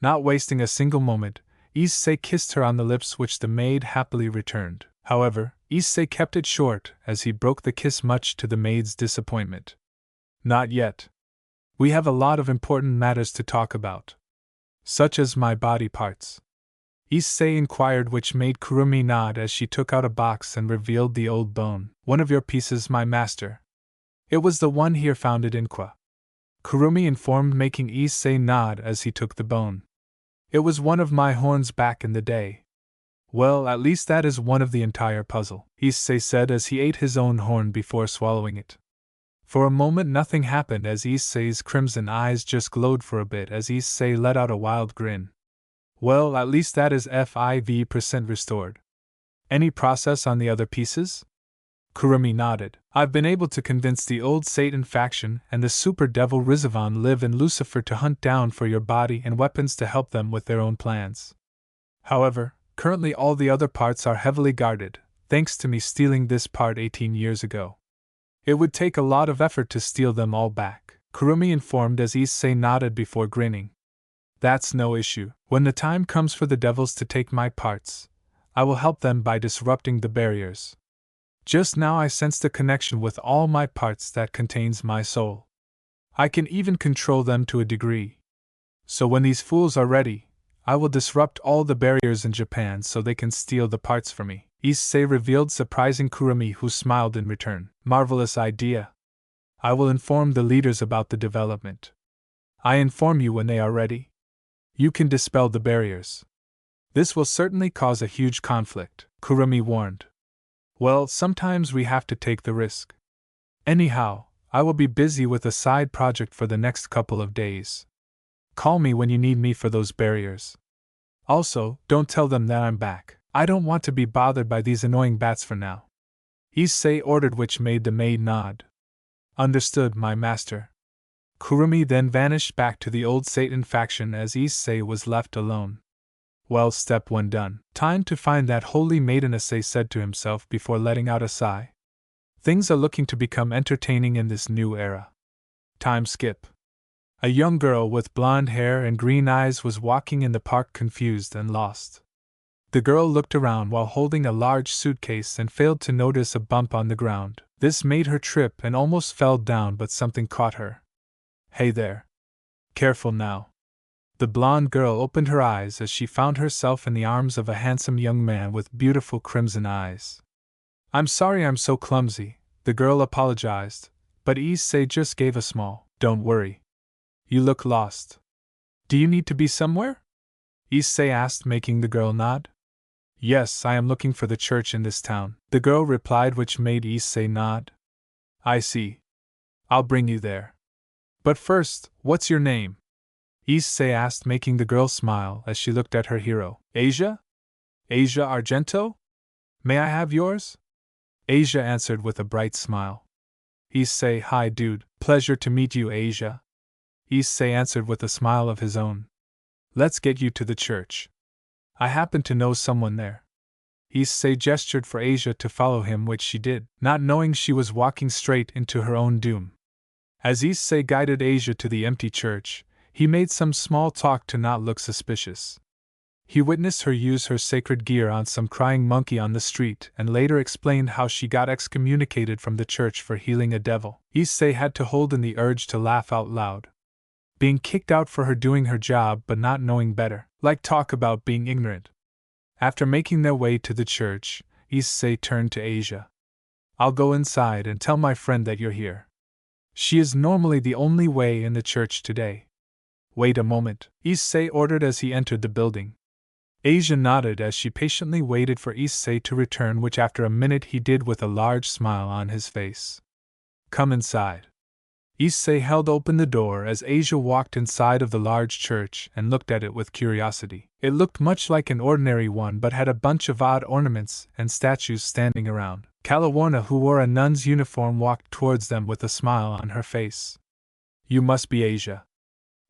Not wasting a single moment, Issei kissed her on the lips, which the maid happily returned. However, Issei kept it short as he broke the kiss, much to the maid's disappointment. Not yet. We have a lot of important matters to talk about. Such as my body parts. Issei inquired, which made Kurumi nod as she took out a box and revealed the old bone. One of your pieces, my master. It was the one here found at Inqua. Kurumi informed, making Issei nod as he took the bone. It was one of my horns back in the day. Well, at least that is one of the entire puzzle, Issei said as he ate his own horn before swallowing it. For a moment nothing happened as Issei's crimson eyes just glowed for a bit as Issei let out a wild grin. Well, at least that is 5% restored. Any process on the other pieces? Kurumi nodded. I've been able to convince the old Satan faction and the super devil Rizavon live in Lucifer to hunt down for your body and weapons to help them with their own plans. However, currently all the other parts are heavily guarded, thanks to me stealing this part 18 years ago. It would take a lot of effort to steal them all back, Kurumi informed as Issei nodded before grinning. That's no issue. When the time comes for the devils to take my parts, I will help them by disrupting the barriers. Just now I sensed a connection with all my parts that contains my soul. I can even control them to a degree. So when these fools are ready, I will disrupt all the barriers in Japan so they can steal the parts from me, Issei revealed, surprising Kurumi, who smiled in return. Marvelous idea. I will inform the leaders about the development. I inform you when they are ready. You can dispel the barriers. This will certainly cause a huge conflict, Kurumi warned. Well, sometimes we have to take the risk. Anyhow, I will be busy with a side project for the next couple of days. Call me when you need me for those barriers. Also, don't tell them that I'm back. I don't want to be bothered by these annoying bats for now, Issei ordered, which made the maid nod. Understood, my master. Kurumi then vanished back to the old Satan faction as Issei was left alone. Well, step 1 done. Time to find that holy maiden, Issei said to himself before letting out a sigh. Things are looking to become entertaining in this new era. Time skip. A young girl with blonde hair and green eyes was walking in the park, confused and lost. The girl looked around while holding a large suitcase and failed to notice a bump on the ground. This made her trip and almost fell down, but something caught her. Hey there. Careful now. The blonde girl opened her eyes as she found herself in the arms of a handsome young man with beautiful crimson eyes. I'm sorry I'm so clumsy, the girl apologized, but Issei just gave a small, don't worry. You look lost. Do you need to be somewhere? Issei asked, making the girl nod. Yes, I am looking for the church in this town, the girl replied, which made Issei nod. I see. I'll bring you there. But first, what's your name? Issei asked, making the girl smile as she looked at her hero. Asia? Asia Argento? May I have yours? Asia answered with a bright smile. Issei, hi dude, pleasure to meet you, Asia. Issei answered with a smile of his own. Let's get you to the church. I happen to know someone there. Issei gestured for Asia to follow him, which she did, not knowing she was walking straight into her own doom. As Issei guided Asia to the empty church, he made some small talk to not look suspicious. He witnessed her use her sacred gear on some crying monkey on the street and later explained how she got excommunicated from the church for healing a devil. Issei had to hold in the urge to laugh out loud. Being kicked out for her doing her job but not knowing better. Like, talk about being ignorant. After making their way to the church, Issei turned to Asia. I'll go inside and tell my friend that you're here. She is normally the only way in the church today. Wait a moment, Issei ordered as he entered the building. Asia nodded as she patiently waited for Issei to return, which after a minute he did with a large smile on his face. Come inside. Issei held open the door as Asia walked inside of the large church and looked at it with curiosity. It looked much like an ordinary one but had a bunch of odd ornaments and statues standing around. Calawarna, who wore a nun's uniform, walked towards them with a smile on her face. "You must be Asia.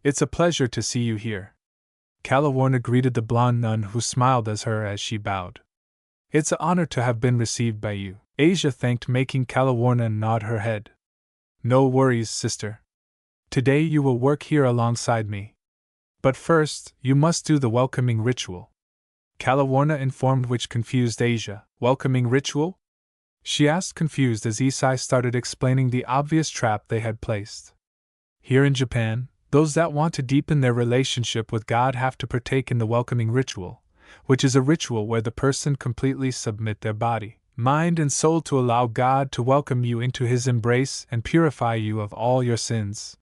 It's a pleasure to see you here." Calawarna greeted the blonde nun, who smiled as she bowed. "It's an honor to have been received by you," Asia thanked, making Calawarna nod her head. "No worries, sister. Today you will work here alongside me. But first, you must do the welcoming ritual," Calawarna informed, which confused Asia. "Welcoming ritual?" she asked, confused, as Issei started explaining the obvious trap they had placed. "Here in Japan, those that want to deepen their relationship with God have to partake in the welcoming ritual, which is a ritual where the person completely submit their body, mind, and soul to allow God to welcome you into His embrace and purify you of all your sins.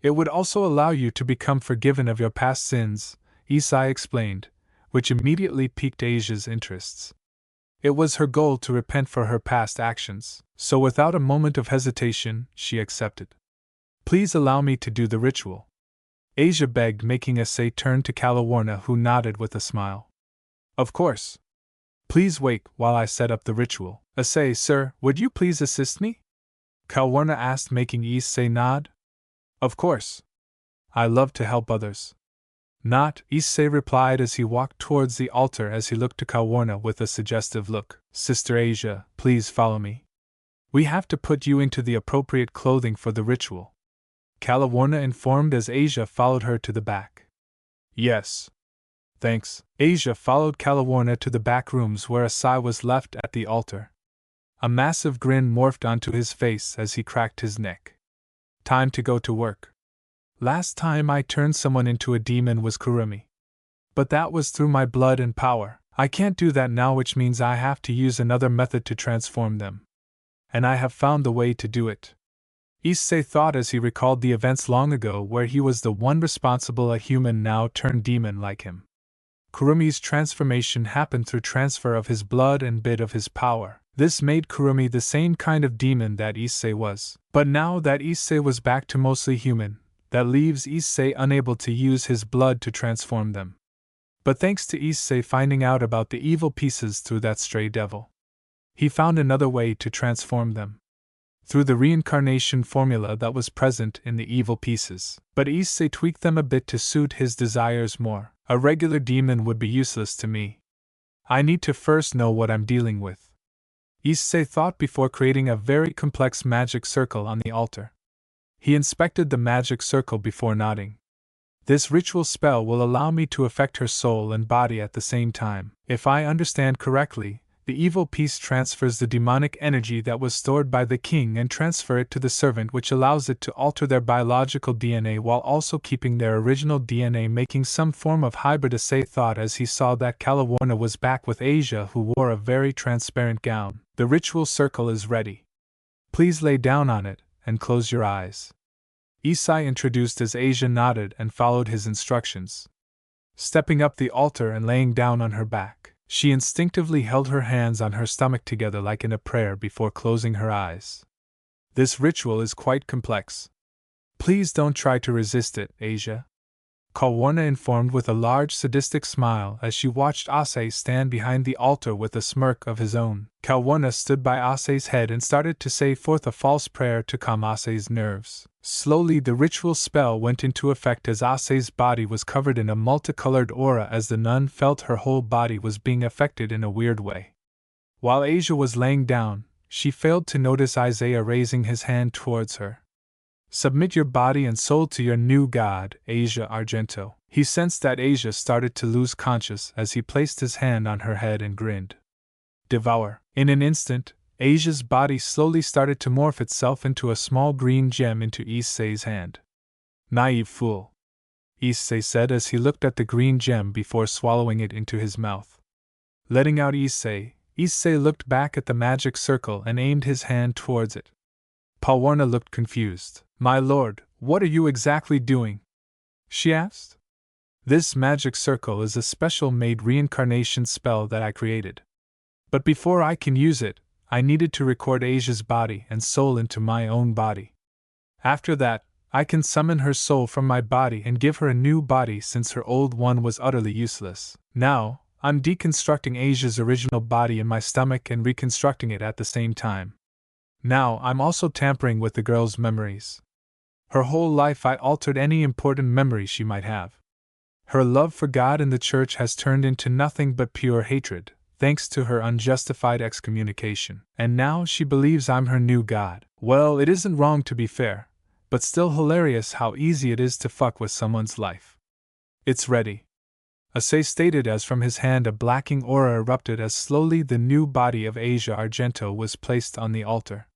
It would also allow you to become forgiven of your past sins," Issei explained, which immediately piqued Asia's interests. It was her goal to repent for her past actions, so without a moment of hesitation, she accepted. "Please allow me to do the ritual," Asia begged, making Issei turn to Calawarna, who nodded with a smile. "Of course. Please wait while I set up the ritual." "Issei, sir, would you please assist me?" Calawarna asked, making Issei nod. "Of course. I love to help others." "Not," Issei replied as he walked towards the altar, as he looked to Calawarna with a suggestive look. "Sister Asia, please follow me. We have to put you into the appropriate clothing for the ritual," Calawarna informed as Asia followed her to the back. "Yes. Thanks." Asia followed Calawarna to the back rooms where Issei was left at the altar. A massive grin morphed onto his face as he cracked his neck. "Time to go to work. Last time I turned someone into a demon was Kurumi. But that was through my blood and power. I can't do that now, which means I have to use another method to transform them. And I have found the way to do it." Issei thought as he recalled the events long ago where he was the one responsible, a human now turned demon like him. Kurumi's transformation happened through transfer of his blood and bit of his power. This made Kurumi the same kind of demon that Issei was. But now that Issei was back to mostly human, that leaves Issei unable to use his blood to transform them. But thanks to Issei finding out about the evil pieces through that stray devil, he found another way to transform them. Through the reincarnation formula that was present in the evil pieces. But Issei tweaked them a bit to suit his desires more. "A regular demon would be useless to me. I need to first know what I'm dealing with," Issei thought before creating a very complex magic circle on the altar. He inspected the magic circle before nodding. "This ritual spell will allow me to affect her soul and body at the same time. If I understand correctly, the evil piece transfers the demonic energy that was stored by the king and transfer it to the servant, which allows it to alter their biological DNA while also keeping their original DNA, making some form of hybrid," Issei thought as he saw that Calawarna was back with Asia, who wore a very transparent gown. "The ritual circle is ready. Please lay down on it and close your eyes," Issei introduced as Asia nodded and followed his instructions. Stepping up the altar and laying down on her back, she instinctively held her hands on her stomach together like in a prayer before closing her eyes. "This ritual is quite complex. Please don't try to resist it, Asia," Calawarna informed with a large sadistic smile as she watched Issei stand behind the altar with a smirk of his own. Calawarna stood by Issei's head and started to say forth a false prayer to calm Issei's nerves. Slowly the ritual spell went into effect as Issei's body was covered in a multicolored aura as the nun felt her whole body was being affected in a weird way. While Asia was laying down, she failed to notice Isaiah raising his hand towards her. "Submit your body and soul to your new god, Asia Argento." He sensed that Asia started to lose conscience as he placed his hand on her head and grinned. "Devour." In an instant, Asia's body slowly started to morph itself into a small green gem into Issei's hand. "Naive fool," Issei said as he looked at the green gem before swallowing it into his mouth. Letting out Issei looked back at the magic circle and aimed his hand towards it. Calawarna looked confused. "My lord, what are you exactly doing?" she asked. "This magic circle is a special made reincarnation spell that I created. But before I can use it, I needed to record Asia's body and soul into my own body. After that, I can summon her soul from my body and give her a new body since her old one was utterly useless. Now, I'm deconstructing Asia's original body in my stomach and reconstructing it at the same time. Now, I'm also tampering with the girl's memories. Her whole life I altered any important memory she might have. Her love for God and the church has turned into nothing but pure hatred, thanks to her unjustified excommunication. And now she believes I'm her new God. Well, it isn't wrong to be fair, but still hilarious how easy it is to fuck with someone's life. It's ready, Issei stated as from his hand a blacking aura erupted as slowly the new body of Asia Argento was placed on the altar.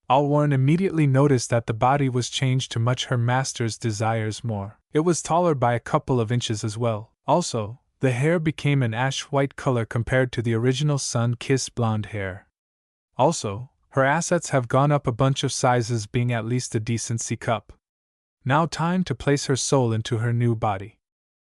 Alwarn immediately noticed that the body was changed to much her master's desires more. It was taller by a couple of inches as well. Also, the hair became an ash-white color compared to the original sun-kissed blonde hair. Also, her assets have gone up a bunch of sizes, being at least a decent C-cup. Now time to place her soul into her new body.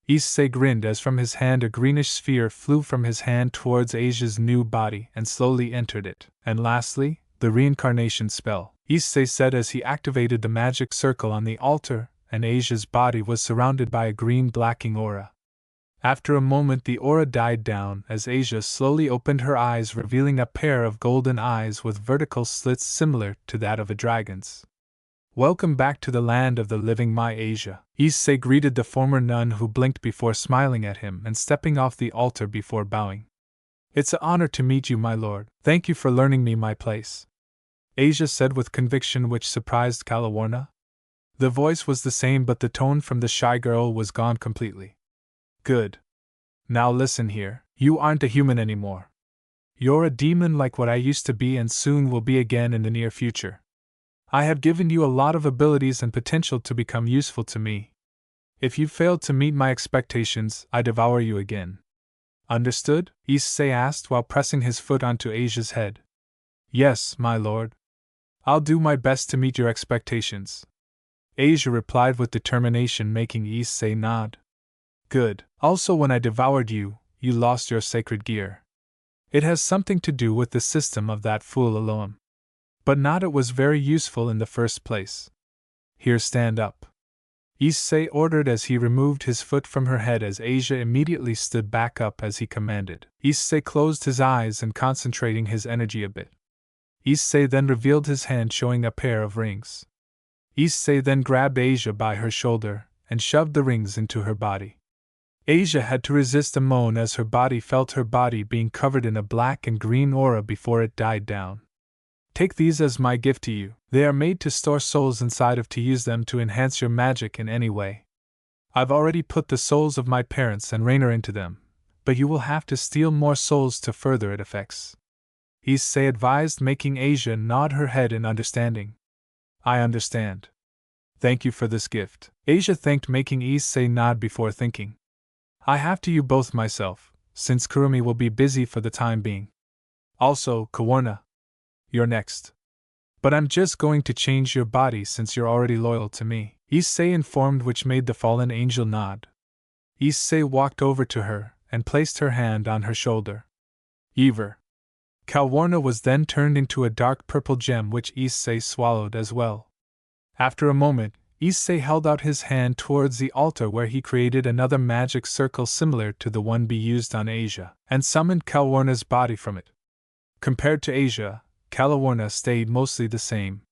Issei grinned as from his hand a greenish sphere flew from his hand towards Asia's new body and slowly entered it. And lastly, the reincarnation spell, Issei said as he activated the magic circle on the altar, and Asia's body was surrounded by a green blacking aura. After a moment the aura died down as Asia slowly opened her eyes, revealing a pair of golden eyes with vertical slits similar to that of a dragon's. Welcome back to the land of the living, my Asia. Issei greeted the former nun, who blinked before smiling at him and stepping off the altar before bowing. It's an honor to meet you, my lord. Thank you for learning me my place, Asia said with conviction which surprised Calawarna. The voice was the same, but the tone from the shy girl was gone completely. Good. Now listen here, you aren't a human anymore. You're a demon like what I used to be and soon will be again in the near future. I have given you a lot of abilities and potential to become useful to me. If you failed to meet my expectations, I devour you again. Understood? Issei asked while pressing his foot onto Asia's head. Yes, my lord. I'll do my best to meet your expectations, Asia replied with determination, making Issei nod. Good. Also, when I devoured you, you lost your sacred gear. It has something to do with the system of that fool Elohim. But not it was very useful in the first place. Here, stand up, Issei ordered as he removed his foot from her head, as Asia immediately stood back up as he commanded. Issei closed his eyes and concentrating his energy a bit. Issei then revealed his hand, showing a pair of rings. Issei then grabbed Asia by her shoulder and shoved the rings into her body. Asia had to resist a moan as her body felt her body being covered in a black and green aura before it died down. Take these as my gift to you. They are made to store souls inside of to use them to enhance your magic in any way. I've already put the souls of my parents and Rainer into them, but you will have to steal more souls to further its effects, Issei advised, making Asia nod her head in understanding. I understand. Thank you for this gift, Asia thanked, making Issei nod before thinking. I have to you both myself, since Kurumi will be busy for the time being. Also, Kawarna, you're next. But I'm just going to change your body since you're already loyal to me, Issei informed, which made the fallen angel nod. Issei walked over to her and placed her hand on her shoulder. Ever. Kawarna was then turned into a dark purple gem, which Issei swallowed as well. After a moment, Issei held out his hand towards the altar, where he created another magic circle similar to the one be used on Asia, and summoned Kawarna's body from it. Compared to Asia, Calawarna stayed mostly the same.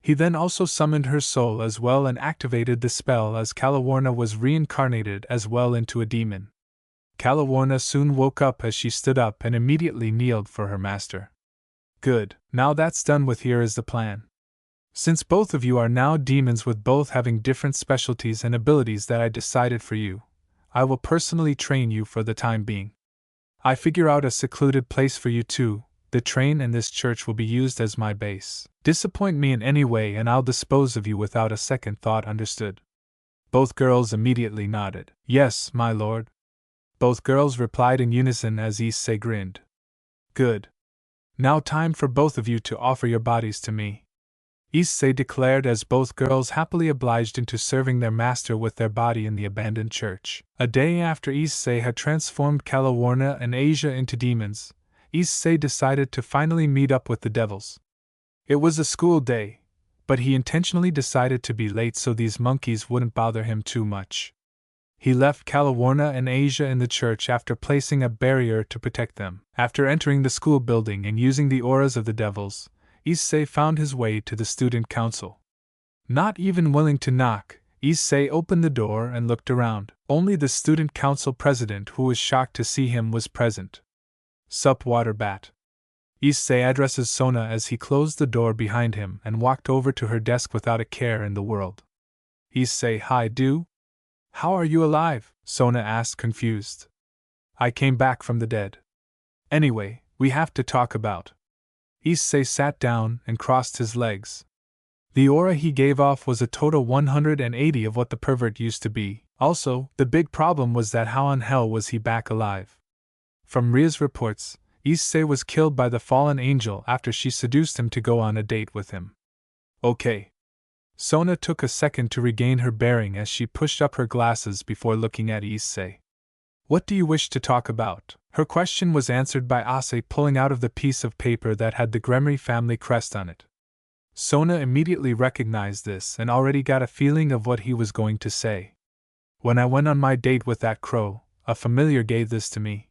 He then also summoned her soul as well and activated the spell, as Calawarna was reincarnated as well into a demon. Calawarna soon woke up as she stood up and immediately kneeled for her master. Good, now that's done with, here is the plan. Since both of you are now demons with both having different specialties and abilities that I decided for you, I will personally train you for the time being. I figure out a secluded place for you too. The train and this church will be used as my base. Disappoint me in any way and I'll dispose of you without a second thought, understood? Both girls immediately nodded. Yes, my lord. Both girls replied in unison as Issei grinned. Good. Now time for both of you to offer your bodies to me, Issei declared, as both girls happily obliged into serving their master with their body in the abandoned church. A day after Issei had transformed Calawarna and Asia into demons, Issei decided to finally meet up with the devils. It was a school day, but he intentionally decided to be late so these monkeys wouldn't bother him too much. He left Caliwarna and Asia in the church after placing a barrier to protect them. After entering the school building and using the auras of the devils, Issei found his way to the student council. Not even willing to knock, Issei opened the door and looked around. Only the student council president, who was shocked to see him, was present. "Sup, water bat?" Issei addresses Sona as he closed the door behind him and walked over to her desk without a care in the world. Issei, "Hi, do? How are you alive?" Sona asked, confused. "I came back from the dead. Anyway, we have to talk about." Issei sat down and crossed his legs. The aura he gave off was a total 180 of what the pervert used to be. Also, the big problem was that how in hell was he back alive? From Ria's reports, Issei was killed by the fallen angel after she seduced him to go on a date with him. Okay. Sona took a second to regain her bearing as she pushed up her glasses before looking at Issei. "What do you wish to talk about?" Her question was answered by Issei pulling out of the piece of paper that had the Gremory family crest on it. Sona immediately recognized this and already got a feeling of what he was going to say. "When I went on my date with that crow, a familiar gave this to me.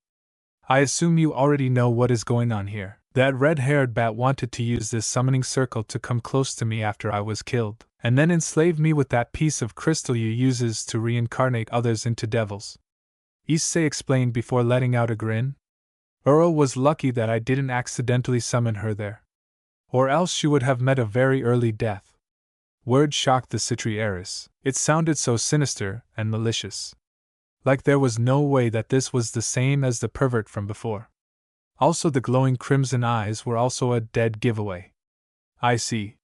I assume you already know what is going on here. That red-haired bat wanted to use this summoning circle to come close to me after I was killed, and then enslave me with that piece of crystal you uses to reincarnate others into devils," Issei explained before letting out a grin. "Uro was lucky that I didn't accidentally summon her there. Or else she would have met a very early death." Word shocked the Citri heiress. It sounded so sinister and malicious. Like there was no way that this was the same as the pervert from before. Also, the glowing crimson eyes were also a dead giveaway. "I see.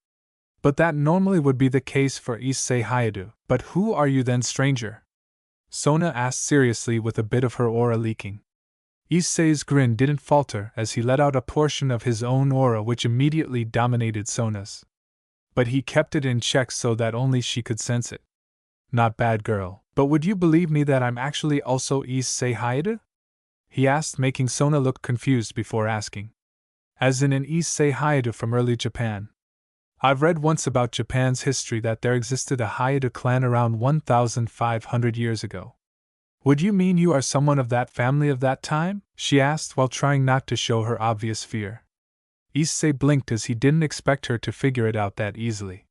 But that normally would be the case for Issei Hayadu. But who are you then, stranger?" Sona asked seriously with a bit of her aura leaking. Issei's grin didn't falter as he let out a portion of his own aura which immediately dominated Sona's. But he kept it in check so that only she could sense it. "Not bad, girl, but would you believe me that I'm actually also Issei Hayadu?" he asked, making Sona look confused before asking. "As in an Issei Hayadu from early Japan. I've read once about Japan's history that there existed a Hayadu clan around 1,500 years ago." "Would you mean you are someone of that family of that time?" she asked while trying not to show her obvious fear. Issei blinked as he didn't expect her to figure it out that easily.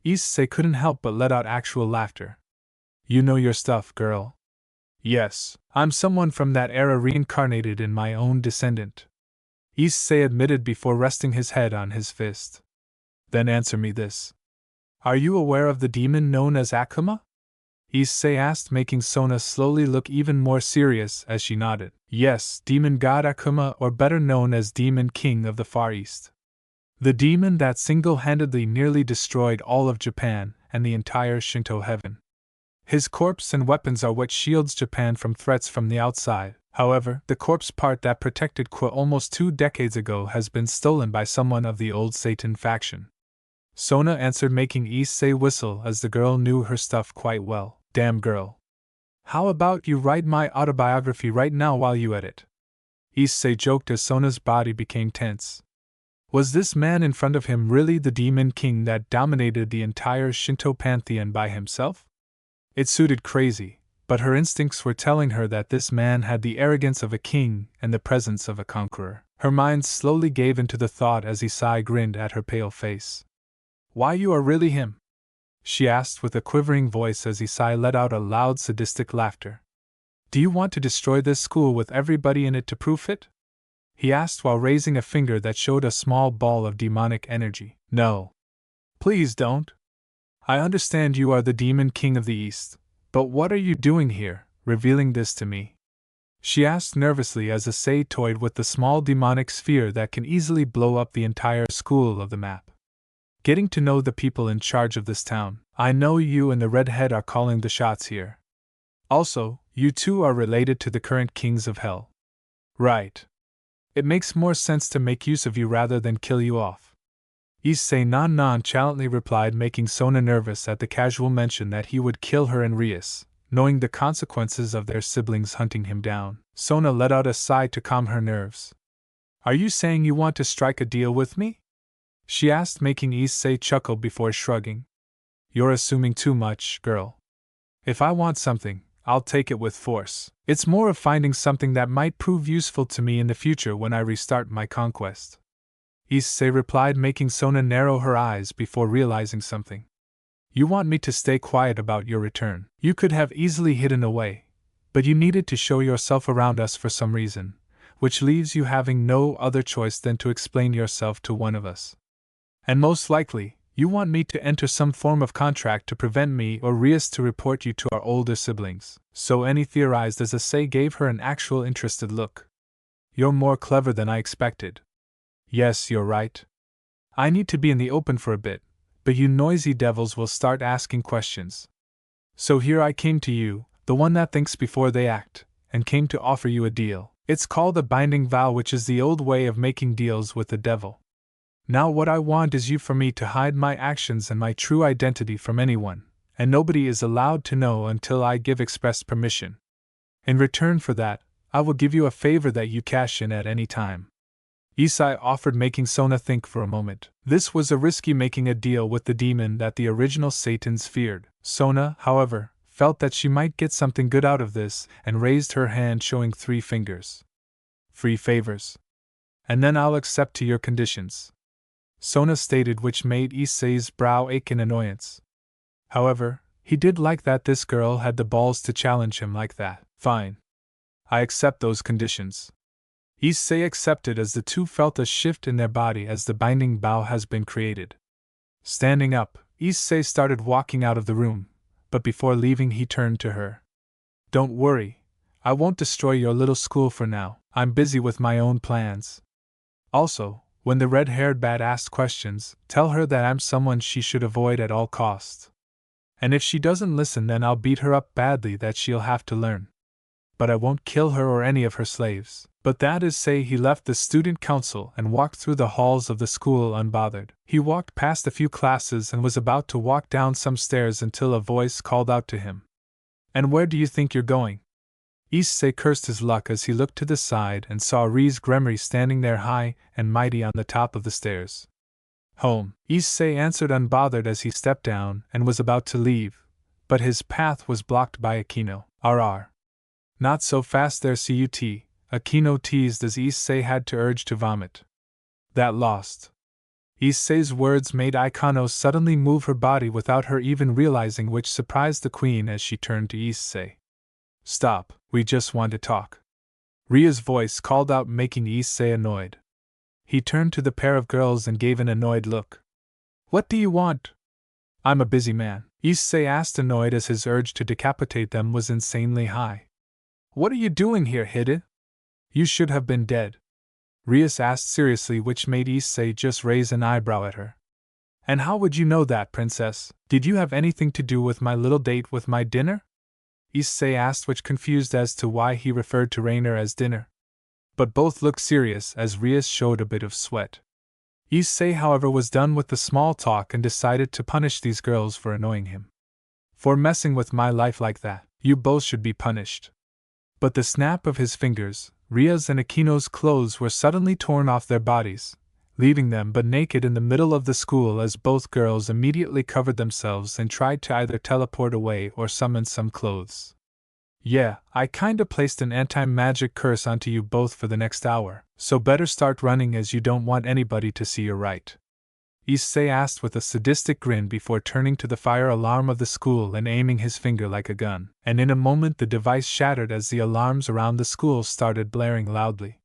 Issei couldn't help but let out actual laughter. "You know your stuff, girl." "Yes, I'm someone from that era reincarnated in my own descendant," Issei admitted before resting his head on his fist. "Then answer me this. Are you aware of the demon known as Akuma?" Issei asked, making Sona slowly look even more serious as she nodded. "Yes, demon god Akuma, or better known as Demon King of the Far East. The demon that single-handedly nearly destroyed all of Japan and the entire Shinto heaven. His corpse and weapons are what shields Japan from threats from the outside. However, the corpse part that protected Kwa almost 2 decades ago has been stolen by someone of the old Satan faction." Sona answered, making Issei whistle as the girl knew her stuff quite well. "Damn girl. How about you write my autobiography right now while you edit?" Issei joked as Sona's body became tense. Was this man in front of him really the Demon King that dominated the entire Shinto pantheon by himself? It suited crazy, but her instincts were telling her that this man had the arrogance of a king and the presence of a conqueror. Her mind slowly gave into the thought as Issei grinned at her pale face. "Why, you are really him?" she asked with a quivering voice as Issei let out a loud sadistic laughter. "Do you want to destroy this school with everybody in it to prove it?" he asked while raising a finger that showed a small ball of demonic energy. "No. Please don't. I understand you are the Demon King of the East, but what are you doing here, revealing this to me?" she asked nervously as Issei toyed with the small demonic sphere that can easily blow up the entire school of the map. "Getting to know the people in charge of this town. I know you and the redhead are calling the shots here. Also, you two are related to the current kings of hell. Right. It makes more sense to make use of you rather than kill you off," Issei nonchalantly replied, making Sona nervous at the casual mention that he would kill her and Rias, knowing the consequences of their siblings hunting him down. Sona let out a sigh to calm her nerves. "Are you saying you want to strike a deal with me?" she asked, making Issei chuckle before shrugging. You're assuming too much, girl. If I want something, I'll take it with force. It's more of finding something that might prove useful to me in the future when I restart my conquest. Issei replied, making Sona narrow her eyes before realizing something. You want me to stay quiet about your return. You could have easily hidden away, but you needed to show yourself around us for some reason, which leaves you having no other choice than to explain yourself to one of us. And most likely, you want me to enter some form of contract to prevent me or Rias to report you to our older siblings. So any theorized as Issei gave her an actual interested look. You're more clever than I expected. Yes, you're right. I need to be in the open for a bit, but you noisy devils will start asking questions. So here I came to you, the one that thinks before they act, and came to offer you a deal. It's called a binding vow, which is the old way of making deals with the devil. Now what I want is you for me to hide my actions and my true identity from anyone, and nobody is allowed to know until I give express permission. In return for that, I will give you a favor that you cash in at any time. Issei offered, making Sona think for a moment. This was a risky making a deal with the demon that the original Satans feared. Sona, however, felt that she might get something good out of this and raised her hand, showing 3 fingers. Free favors. And then I'll accept to your conditions, Sona stated, which made Issei's brow ache in annoyance. However, he did like that this girl had the balls to challenge him like that. Fine. I accept those conditions. Issei accepted as the two felt a shift in their body as the binding vow has been created. Standing up, Issei started walking out of the room, but before leaving he turned to her. Don't worry, I won't destroy your little school for now. I'm busy with my own plans. Also, when the red-haired bat asks questions, tell her that I'm someone she should avoid at all costs. And if she doesn't listen, then I'll beat her up badly that she'll have to learn. But I won't kill her or any of her slaves. But that is say he left the student council and walked through the halls of the school unbothered. He walked past a few classes and was about to walk down some stairs until a voice called out to him. And where do you think you're going? Issei cursed his luck as he looked to the side and saw Riz Gremory standing there high and mighty on the top of the stairs. Home, Issei answered unbothered as he stepped down and was about to leave, but his path was blocked by Akino. RR. Not so fast there, CUT, Akino teased as Issei had to urge to vomit. That lost. Issei's words made Akano suddenly move her body without her even realizing, which surprised the queen as she turned to Issei. Stop, we just want to talk. Ria's voice called out, making Issei annoyed. He turned to the pair of girls and gave an annoyed look. What do you want? I'm a busy man, Issei asked, annoyed as his urge to decapitate them was insanely high. What are you doing here, Hide? You should have been dead. Rias asked seriously, which made Issei just raise an eyebrow at her. And how would you know that, princess? Did you have anything to do with my little date with my dinner? Issei asked, which confused as to why he referred to Rainer as dinner. But both looked serious as Rias showed a bit of sweat. Issei, however, was done with the small talk and decided to punish these girls for annoying him. For messing with my life like that, you both should be punished. But the snap of his fingers, Ria's and Akino's clothes were suddenly torn off their bodies, leaving them but naked in the middle of the school as both girls immediately covered themselves and tried to either teleport away or summon some clothes. Yeah, I kinda placed an anti-magic curse onto you both for the next hour, so better start running as you don't want anybody to see you're right. Issei asked with a sadistic grin before turning to the fire alarm of the school and aiming his finger like a gun, and in a moment the device shattered as the alarms around the school started blaring loudly.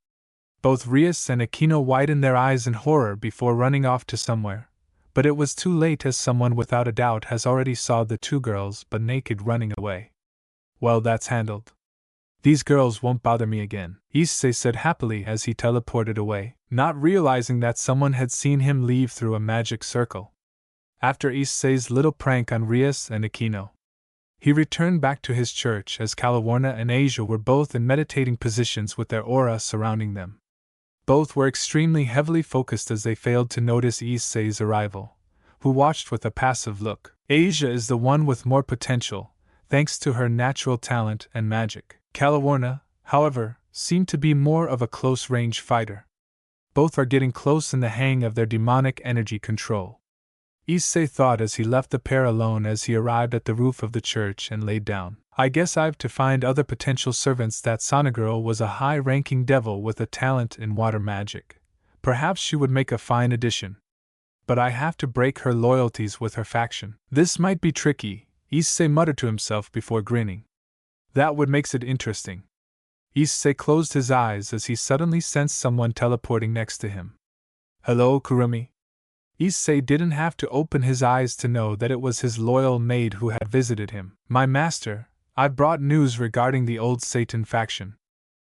Both Rias and Akino widened their eyes in horror before running off to somewhere, but it was too late as someone without a doubt has already saw the two girls but naked running away. Well, that's handled. These girls won't bother me again, Issei said happily as he teleported away, not realizing that someone had seen him leave through a magic circle. After Issei's little prank on Rias and Akino, he returned back to his church as Calawarna and Asia were both in meditating positions with their aura surrounding them. Both were extremely heavily focused as they failed to notice Issei's arrival, who watched with a passive look. Asia is the one with more potential, thanks to her natural talent and magic. Calawarna, however, seemed to be more of a close-range fighter. Both are getting close in the hang of their demonic energy control. Issei thought as he left the pair alone as he arrived at the roof of the church and laid down. I guess I've to find other potential servants. That Sonagirl was a high-ranking devil with a talent in water magic. Perhaps she would make a fine addition. But I have to break her loyalties with her faction. This might be tricky, Issei muttered to himself before grinning. That would make it interesting. Issei closed his eyes as he suddenly sensed someone teleporting next to him. Hello, Kurumi? Issei didn't have to open his eyes to know that it was his loyal maid who had visited him. My master, I've brought news regarding the old Satan faction.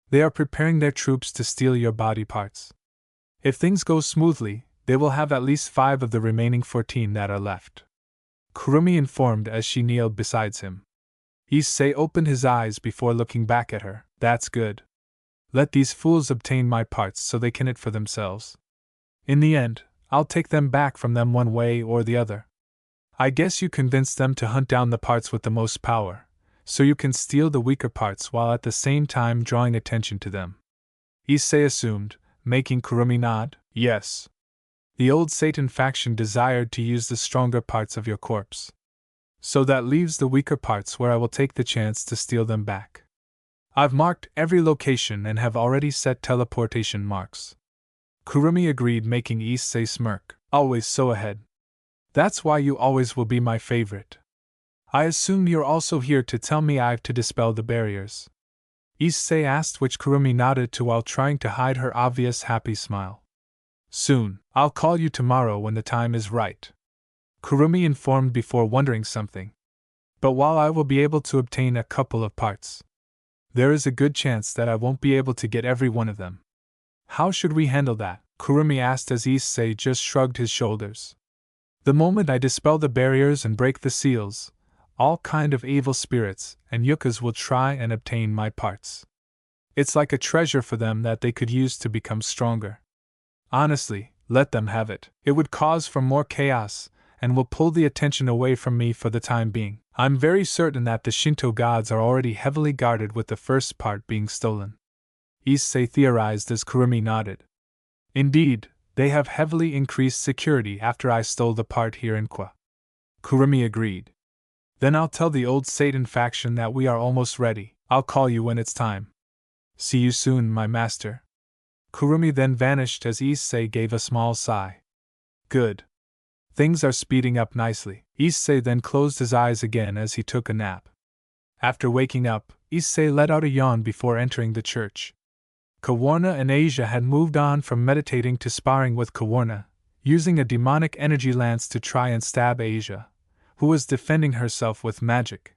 They are preparing their troops to steal your body parts. If things go smoothly, they will have at least 5 of the remaining 14 that are left. Kurumi informed as she kneeled beside him. Issei opened his eyes before looking back at her. That's good. Let these fools obtain my parts so they can it for themselves. In the end, I'll take them back from them one way or the other. I guess you convinced them to hunt down the parts with the most power, so you can steal the weaker parts while at the same time drawing attention to them. Issei assumed, making Kurumi nod. Yes. The old Satan faction desired to use the stronger parts of your corpse. So that leaves the weaker parts where I will take the chance to steal them back. I've marked every location and have already set teleportation marks. Kurumi agreed, making Issei smirk. Always so ahead. That's why you always will be my favorite. I assume you're also here to tell me I've to dispel the barriers. Issei asked, which Kurumi nodded to while trying to hide her obvious happy smile. Soon, I'll call you tomorrow when the time is right. Kurumi informed before wondering something. But while I will be able to obtain a couple of parts, there is a good chance that I won't be able to get every one of them. How should we handle that? Kurumi asked as Issei just shrugged his shoulders. The moment I dispel the barriers and break the seals, all kind of evil spirits and yuccas will try and obtain my parts. It's like a treasure for them that they could use to become stronger. Honestly, let them have it. It would cause for more chaos, and will pull the attention away from me for the time being. I'm very certain that the Shinto gods are already heavily guarded with the first part being stolen. Issei theorized as Kurumi nodded. Indeed, they have heavily increased security after I stole the part here in Kwa. Kurumi agreed. Then I'll tell the old Satan faction that we are almost ready. I'll call you when it's time. See you soon, my master. Kurumi then vanished as Issei gave a small sigh. Good. Things are speeding up nicely. Issei then closed his eyes again as he took a nap. After waking up, Issei let out a yawn before entering the church. Kawarna and Asia had moved on from meditating to sparring with Kawarna, using a demonic energy lance to try and stab Asia, who was defending herself with magic.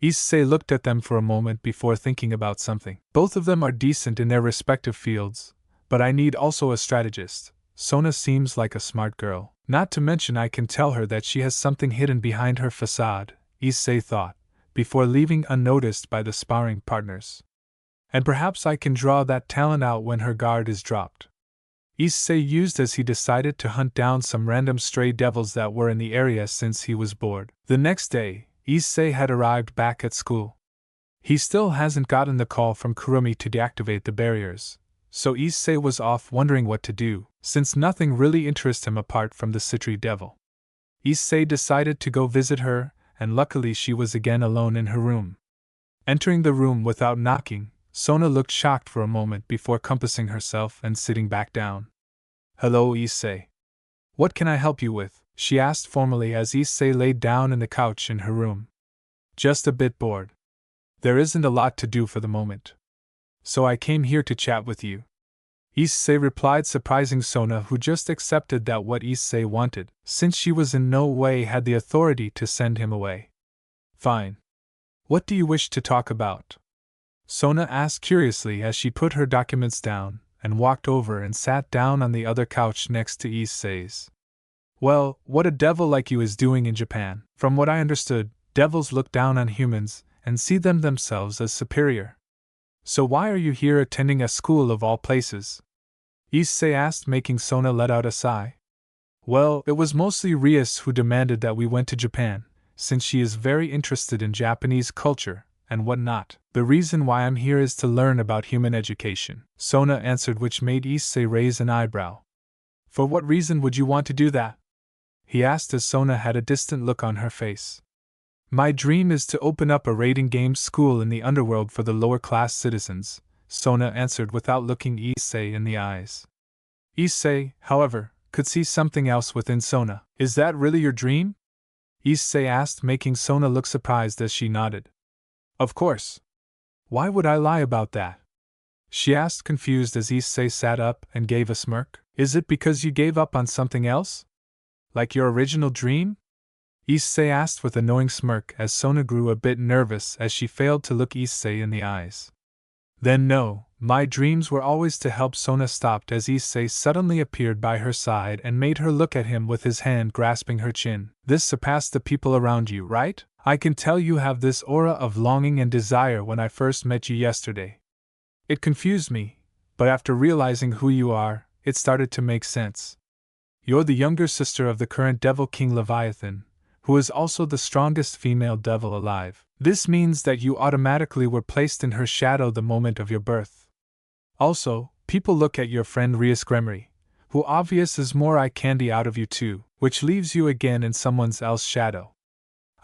Issei looked at them for a moment before thinking about something. Both of them are decent in their respective fields, but I need also a strategist. Sona seems like a smart girl. Not to mention I can tell her that she has something hidden behind her facade, Issei thought, before leaving unnoticed by the sparring partners. And perhaps I can draw that talent out when her guard is dropped. Issei used as he decided to hunt down some random stray devils that were in the area since he was bored. The next day, Issei had arrived back at school. He still hasn't gotten the call from Kurumi to deactivate the barriers, so Issei was off wondering what to do, since nothing really interests him apart from the Citri devil. Issei decided to go visit her, and luckily she was again alone in her room. Entering the room without knocking, Sona looked shocked for a moment before compassing herself and sitting back down. Hello, Issei. What can I help you with? She asked formally as Issei laid down in the couch in her room. Just a bit bored. There isn't a lot to do for the moment. So I came here to chat with you. Issei replied, surprising Sona, who just accepted that what Issei wanted, since she was in no way had the authority to send him away. Fine. What do you wish to talk about? Sona asked curiously as she put her documents down and walked over and sat down on the other couch next to Issei's. Well, what a devil like you is doing in Japan. From what I understood, devils look down on humans and see them themselves as superior. So why are you here attending a school of all places? Issei asked, making Sona let out a sigh. Well, it was mostly Rias who demanded that we went to Japan, since she is very interested in Japanese culture, and what not. The reason why I'm here is to learn about human education, Sona answered, which made Issei raise an eyebrow. For what reason would you want to do that? He asked as Sona had a distant look on her face. My dream is to open up a raiding games school in the underworld for the lower class citizens, Sona answered without looking Issei in the eyes. Issei, however, could see something else within Sona. Is that really your dream? Issei asked, making Sona look surprised as she nodded. Of course. Why would I lie about that? She asked, confused as Issei sat up and gave a smirk. Is it because you gave up on something else? Like your original dream? Issei asked with a knowing smirk as Sona grew a bit nervous as she failed to look Issei in the eyes. Then no, my dreams were always to help. Sona stopped as Issei suddenly appeared by her side and made her look at him with his hand grasping her chin. This surpassed the people around you, right? I can tell you have this aura of longing and desire when I first met you yesterday. It confused me, but after realizing who you are, it started to make sense. You're the younger sister of the current Devil King Leviathan, who is also the strongest female devil alive. This means that you automatically were placed in her shadow the moment of your birth. Also, people look at your friend Rias Gremory, who obvious is more eye candy out of you too, which leaves you again in someone else's shadow.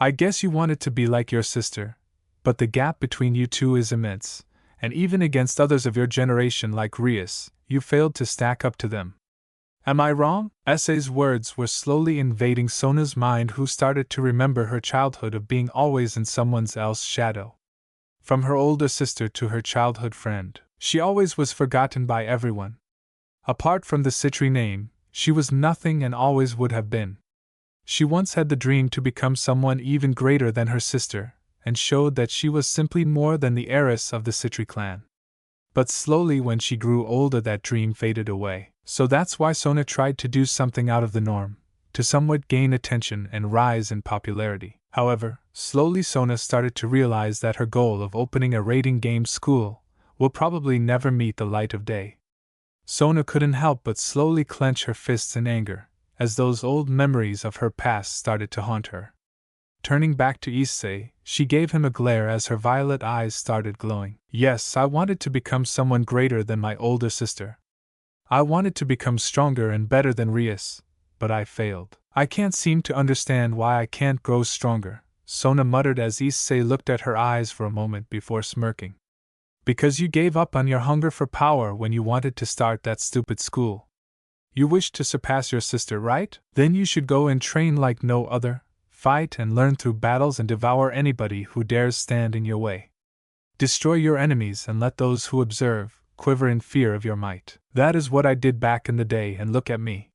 I guess you wanted to be like your sister, but the gap between you two is immense, and even against others of your generation like Rias, you failed to stack up to them. Am I wrong? Issei's words were slowly invading Sona's mind, who started to remember her childhood of being always in someone else's shadow. From her older sister to her childhood friend, she always was forgotten by everyone. Apart from the Citri name, she was nothing and always would have been. She once had the dream to become someone even greater than her sister, and showed that she was simply more than the heiress of the Citri clan. But slowly when she grew older that dream faded away. So that's why Sona tried to do something out of the norm, to somewhat gain attention and rise in popularity. However, slowly Sona started to realize that her goal of opening a raiding games school will probably never meet the light of day. Sona couldn't help but slowly clench her fists in anger, as those old memories of her past started to haunt her. Turning back to Issei, she gave him a glare as her violet eyes started glowing. Yes, I wanted to become someone greater than my older sister. I wanted to become stronger and better than Rias, but I failed. I can't seem to understand why I can't grow stronger, Sona muttered as Issei looked at her eyes for a moment before smirking. Because you gave up on your hunger for power when you wanted to start that stupid school. You wished to surpass your sister, right? Then you should go and train like no other, fight and learn through battles and devour anybody who dares stand in your way. Destroy your enemies and let those who observe quiver in fear of your might. That is what I did back in the day, and look at me.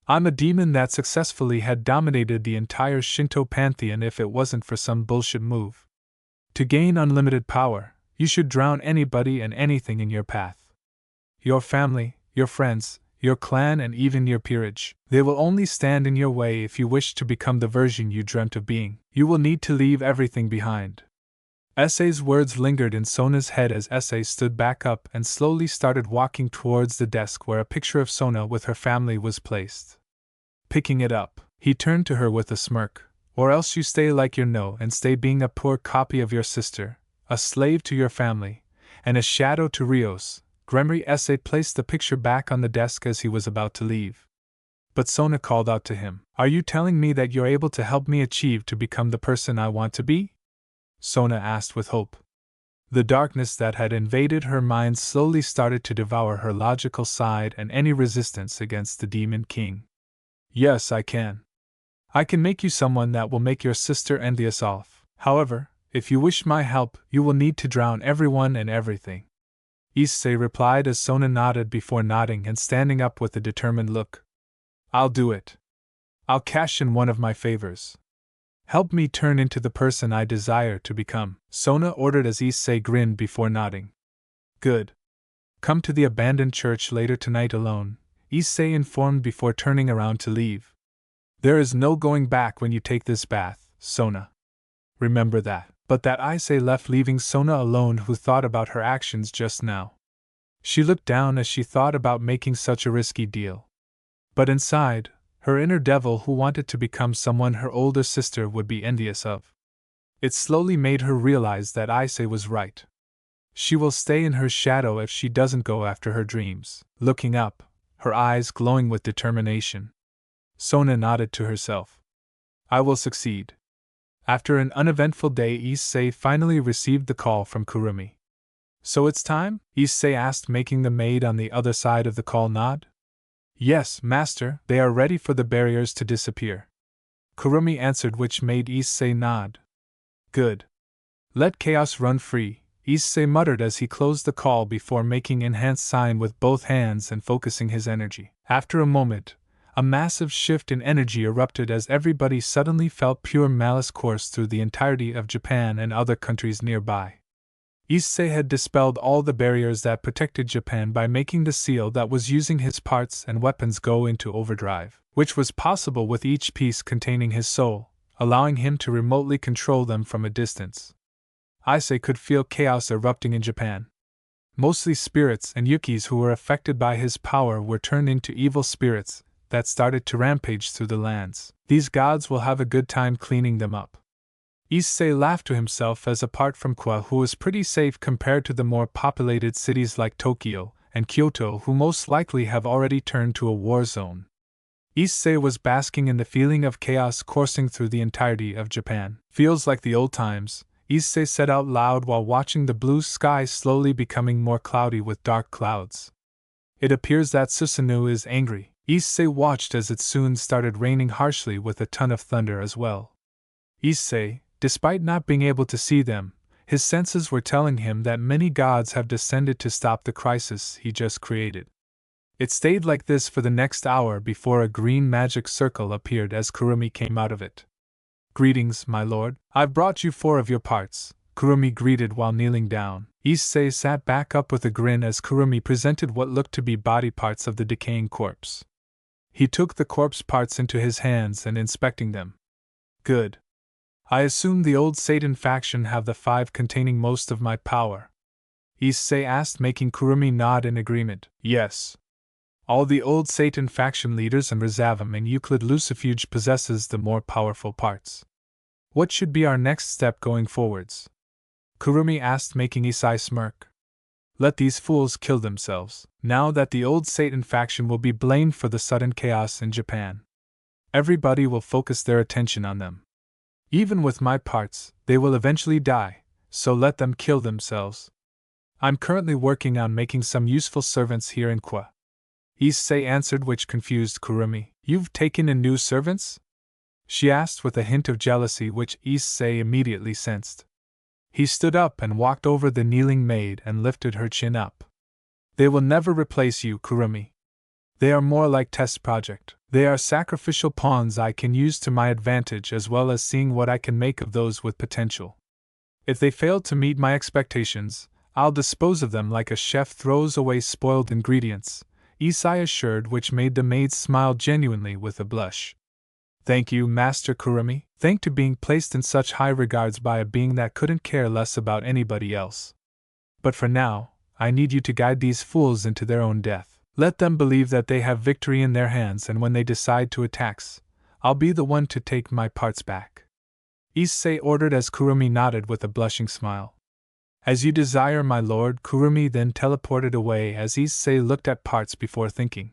I'm a demon that successfully had dominated the entire Shinto pantheon if it wasn't for some bullshit move. To gain unlimited power, you should drown anybody and anything in your path. Your family, your friends, your clan and even your peerage. They will only stand in your way if you wish to become the version you dreamt of being. You will need to leave everything behind. Issei's words lingered in Sona's head as Issei stood back up and slowly started walking towards the desk where a picture of Sona with her family was placed. Picking it up, he turned to her with a smirk. Or else you stay like you know and stay being a poor copy of your sister, a slave to your family, and a shadow to Rios. Gremory. Issei placed the picture back on the desk as he was about to leave. But Sona called out to him. Are you telling me that you're able to help me achieve to become the person I want to be? Sona asked with hope. The darkness that had invaded her mind slowly started to devour her logical side and any resistance against the Demon King. Yes, I can. I can make you someone that will make your sister envious of. However, if you wish my help, you will need to drown everyone and everything. Issei replied as Sona nodded before nodding and standing up with a determined look. I'll do it. I'll cash in one of my favors. Help me turn into the person I desire to become, Sona ordered as Issei grinned before nodding. Good. Come to the abandoned church later tonight alone, Issei informed before turning around to leave. There is no going back when you take this bath, Sona. Remember that. But that Issei left, leaving Sona alone, who thought about her actions just now. She looked down as she thought about making such a risky deal. But inside, her inner devil who wanted to become someone her older sister would be envious of. It slowly made her realize that Issei was right. She will stay in her shadow if she doesn't go after her dreams. Looking up, her eyes glowing with determination, Sona nodded to herself. I will succeed. After an uneventful day, Issei finally received the call from Kurumi. So it's time? Issei asked, making the maid on the other side of the call nod. Yes, master, they are ready for the barriers to disappear. Kurumi answered, which made Issei nod. Good. Let chaos run free, Issei muttered as he closed the call before making enhanced sign with both hands and focusing his energy. After a moment, a massive shift in energy erupted as everybody suddenly felt pure malice course through the entirety of Japan and other countries nearby. Issei had dispelled all the barriers that protected Japan by making the seal that was using his parts and weapons go into overdrive, which was possible with each piece containing his soul, allowing him to remotely control them from a distance. Issei could feel chaos erupting in Japan. Mostly spirits and yukis who were affected by his power were turned into evil spirits that started to rampage through the lands. These gods will have a good time cleaning them up. Issei laughed to himself as apart from Kwa, who was pretty safe compared to the more populated cities like Tokyo and Kyoto, who most likely have already turned to a war zone. Issei was basking in the feeling of chaos coursing through the entirety of Japan. Feels like the old times, Issei said out loud while watching the blue sky slowly becoming more cloudy with dark clouds. It appears that Susanoo is angry. Issei watched as it soon started raining harshly with a ton of thunder as well. Issei, despite not being able to see them, his senses were telling him that many gods have descended to stop the crisis he just created. It stayed like this for the next hour before a green magic circle appeared as Kurumi came out of it. Greetings, my lord. I've brought you 4 of your parts, Kurumi greeted while kneeling down. Issei sat back up with a grin as Kurumi presented what looked to be body parts of the decaying corpse. He took the corpse parts into his hands and inspecting them. Good. I assume the old Satan faction have the 5 containing most of my power. Issei asked, making Kurumi nod in agreement. Yes. All the old Satan faction leaders and Razavum and Euclid Lucifuge possesses the more powerful parts. What should be our next step going forwards? Kurumi asked, making Issei smirk. Let these fools kill themselves, now that the old Satan faction will be blamed for the sudden chaos in Japan. Everybody will focus their attention on them. Even with my parts, they will eventually die, so let them kill themselves. I'm currently working on making some useful servants here in Kwa. Issei answered, which confused Kurumi. You've taken in new servants? She asked with a hint of jealousy which Issei immediately sensed. He stood up and walked over the kneeling maid and lifted her chin up. They will never replace you, Kurumi. They are more like test project. They are sacrificial pawns I can use to my advantage, as well as seeing what I can make of those with potential. If they fail to meet my expectations, I'll dispose of them like a chef throws away spoiled ingredients, Issei assured, which made the maid smile genuinely with a blush. Thank you, Master Kurumi. Thank to being placed in such high regards by a being that couldn't care less about anybody else. But for now, I need you to guide these fools into their own death. Let them believe that they have victory in their hands, and when they decide to attack, I'll be the one to take my parts back. Issei ordered as Kurumi nodded with a blushing smile. As you desire, my lord. Kurumi then teleported away as Issei looked at parts before thinking.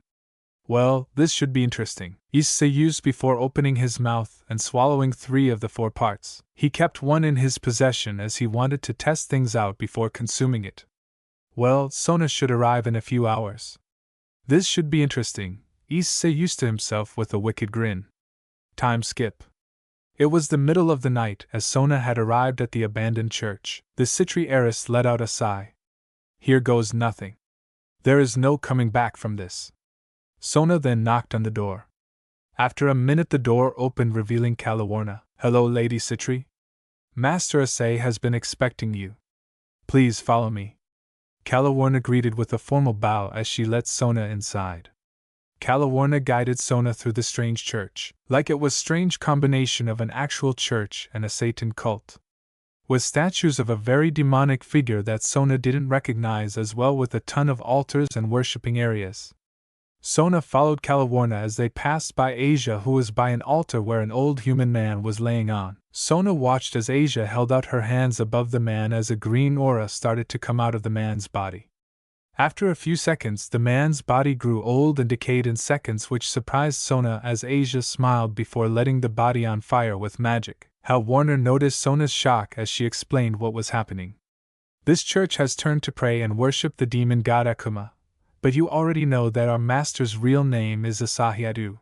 Well, this should be interesting. Issei used before opening his mouth and swallowing 3 of the 4 parts. He kept 1 in his possession as he wanted to test things out before consuming it. Well, Sona should arrive in a few hours. This should be interesting, Issei used to himself with a wicked grin. Time skip. It was the middle of the night as Sona had arrived at the abandoned church. The Citri heiress let out a sigh. Here goes nothing. There is no coming back from this. Sona then knocked on the door. After a minute the door opened, revealing Calawarna. Hello, Lady Citri. Master Issei has been expecting you. Please follow me. Calawarna greeted with a formal bow as she let Sona inside. Calawarna guided Sona through the strange church, like it was a strange combination of an actual church and a Satan cult, with statues of a very demonic figure that Sona didn't recognize, as well with a ton of altars and worshipping areas. Sona followed Kalawarna as they passed by Asia, who was by an altar where an old human man was laying on. Sona watched as Asia held out her hands above the man as a green aura started to come out of the man's body. After a few seconds, the man's body grew old and decayed in seconds, which surprised Sona as Asia smiled before letting the body on fire with magic. Warner noticed Sona's shock as she explained what was happening. This church has turned to pray and worship the demon god Akuma, but you already know that our master's real name is Issei.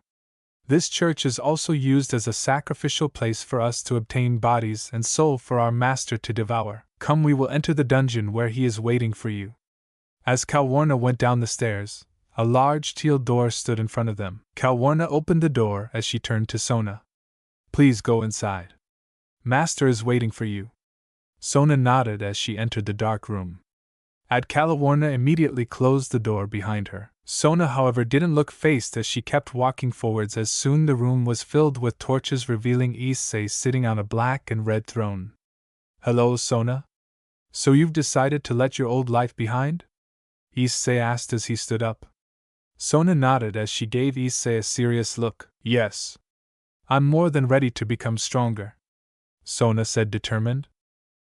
This church is also used as a sacrificial place for us to obtain bodies and soul for our master to devour. Come, we will enter the dungeon where he is waiting for you. As Kalawarna went down the stairs, a large teal door stood in front of them. Kalawarna opened the door as she turned to Sona. Please go inside. Master is waiting for you. Sona nodded as she entered the dark room. Kalawarna immediately closed the door behind her. Sona, however, didn't look phased as she kept walking forwards. As soon the room was filled with torches, revealing Issei sitting on a black and red throne. Hello, Sona? So you've decided to let your old life behind? Issei asked as he stood up. Sona nodded as she gave Issei a serious look. Yes. I'm more than ready to become stronger, Sona said, determined.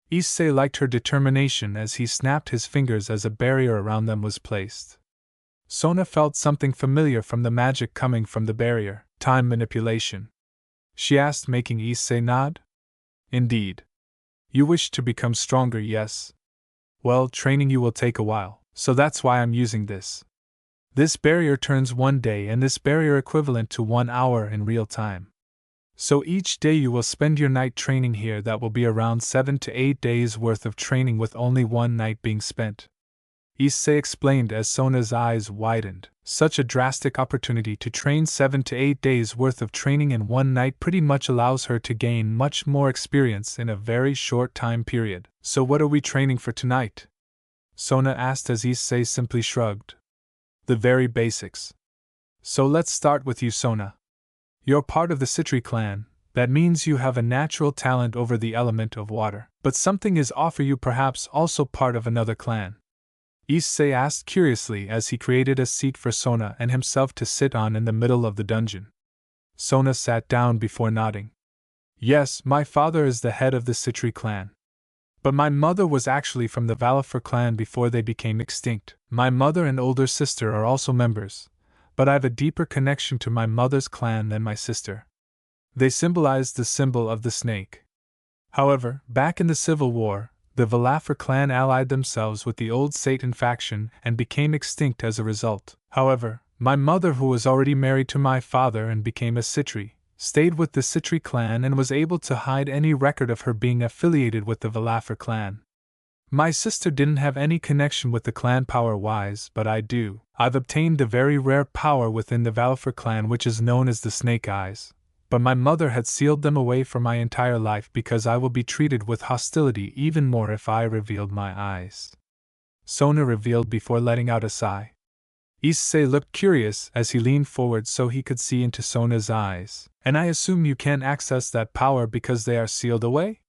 Issei liked her determination as he snapped his fingers as a barrier around them was placed. Sona felt something familiar from the magic coming from the barrier. Time manipulation, she asked, making Issei nod. Indeed. You wish to become stronger, yes? Well, training you will take a while, so that's why I'm using this. This barrier turns 1 day and this barrier equivalent to 1 hour in real time. So each day you will spend your night training here. That will be around 7 to 8 days worth of training with only 1 night being spent. Issei explained as Sona's eyes widened. Such a drastic opportunity to train 7 to 8 days worth of training in 1 night pretty much allows her to gain much more experience in a very short time period. So what are we training for tonight? Sona asked as Issei simply shrugged. The very basics. So let's start with you, Sona. You're part of the Citri clan. That means you have a natural talent over the element of water. But something is off. Are you perhaps also part of another clan? Issei asked curiously as he created a seat for Sona and himself to sit on in the middle of the dungeon. Sona sat down before nodding. Yes, my father is the head of the Citri clan. But my mother was actually from the Valafar clan before they became extinct. My mother and older sister are also members, but I have a deeper connection to my mother's clan than my sister. They symbolize the symbol of the snake. However, back in the Civil War, the Valafar clan allied themselves with the old Satan faction and became extinct as a result. However, my mother, who was already married to my father and became a Citri, stayed with the Citri clan and was able to hide any record of her being affiliated with the Valafar clan. My sister didn't have any connection with the clan power-wise, but I do. I've obtained a very rare power within the Valafar clan which is known as the Snake Eyes, but my mother had sealed them away for my entire life because I will be treated with hostility even more if I revealed my eyes. Sona revealed before letting out a sigh. Issei looked curious as he leaned forward so he could see into Sona's eyes. And I assume you can't access that power because they are sealed away?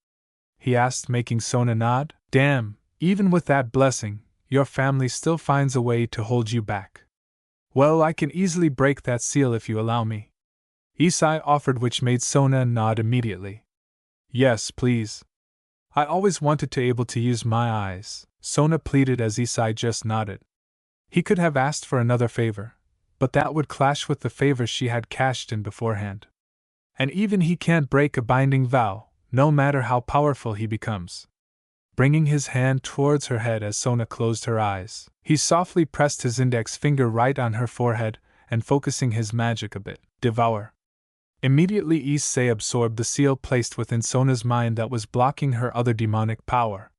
He asked, making Sona nod. Damn, even with that blessing, your family still finds a way to hold you back. Well, I can easily break that seal if you allow me, Issei offered, which made Sona nod immediately. Yes, please. I always wanted to be able to use my eyes, Sona pleaded as Issei just nodded. He could have asked for another favor, but that would clash with the favor she had cashed in beforehand. And even he can't break a binding vow, no matter how powerful he becomes. Bringing his hand towards her head as Sona closed her eyes, he softly pressed his index finger right on her forehead and focusing his magic a bit. Devour. Immediately Issei absorbed the seal placed within Sona's mind that was blocking her other demonic power.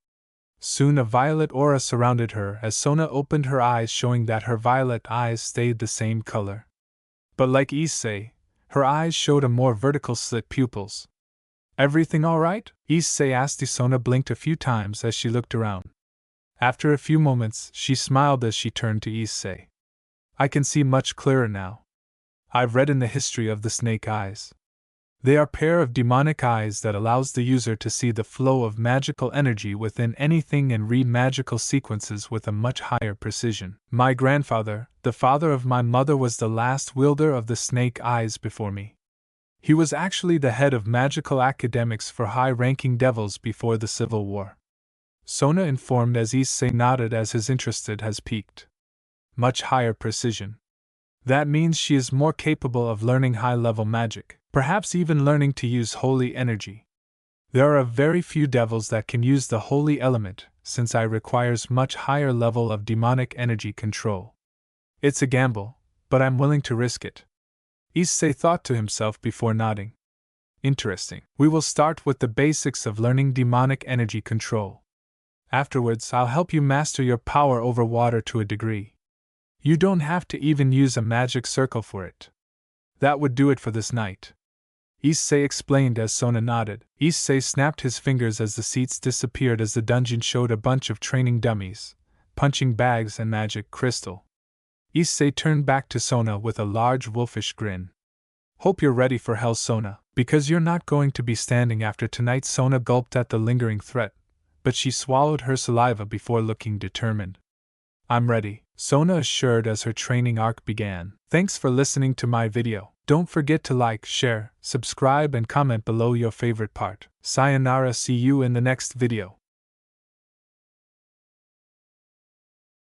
Soon a violet aura surrounded her as Sona opened her eyes, showing that her violet eyes stayed the same color. But like Issei, her eyes showed a more vertical slit pupils. Everything all right? Issei asked. Sona blinked a few times as she looked around. After a few moments, she smiled as she turned to Issei. I can see much clearer now. I've read in the history of the snake eyes. They are a pair of demonic eyes that allows the user to see the flow of magical energy within anything and read magical sequences with a much higher precision. My grandfather, the father of my mother, was the last wielder of the snake eyes before me. He was actually the head of magical academics for high-ranking devils before the Civil War. Sona informed as Issei nodded as his interest has peaked. Much higher precision. That means she is more capable of learning high-level magic, perhaps even learning to use holy energy. There are very few devils that can use the holy element, since it requires much higher level of demonic energy control. It's a gamble, but I'm willing to risk it. Issei thought to himself before nodding. Interesting. We will start with the basics of learning demonic energy control. Afterwards, I'll help you master your power over water to a degree. You don't have to even use a magic circle for it. That would do it for this night. Issei explained as Sona nodded. Issei snapped his fingers as the seats disappeared as the dungeon showed a bunch of training dummies, punching bags and magic crystal. Issei turned back to Sona with a large wolfish grin. Hope you're ready for hell, Sona, because you're not going to be standing after tonight. Sona gulped at the lingering threat, but she swallowed her saliva before looking determined. I'm ready, Sona assured as her training arc began. Thanks for listening to my video. Don't forget to like, share, subscribe and comment below your favorite part. Sayonara, see you in the next video.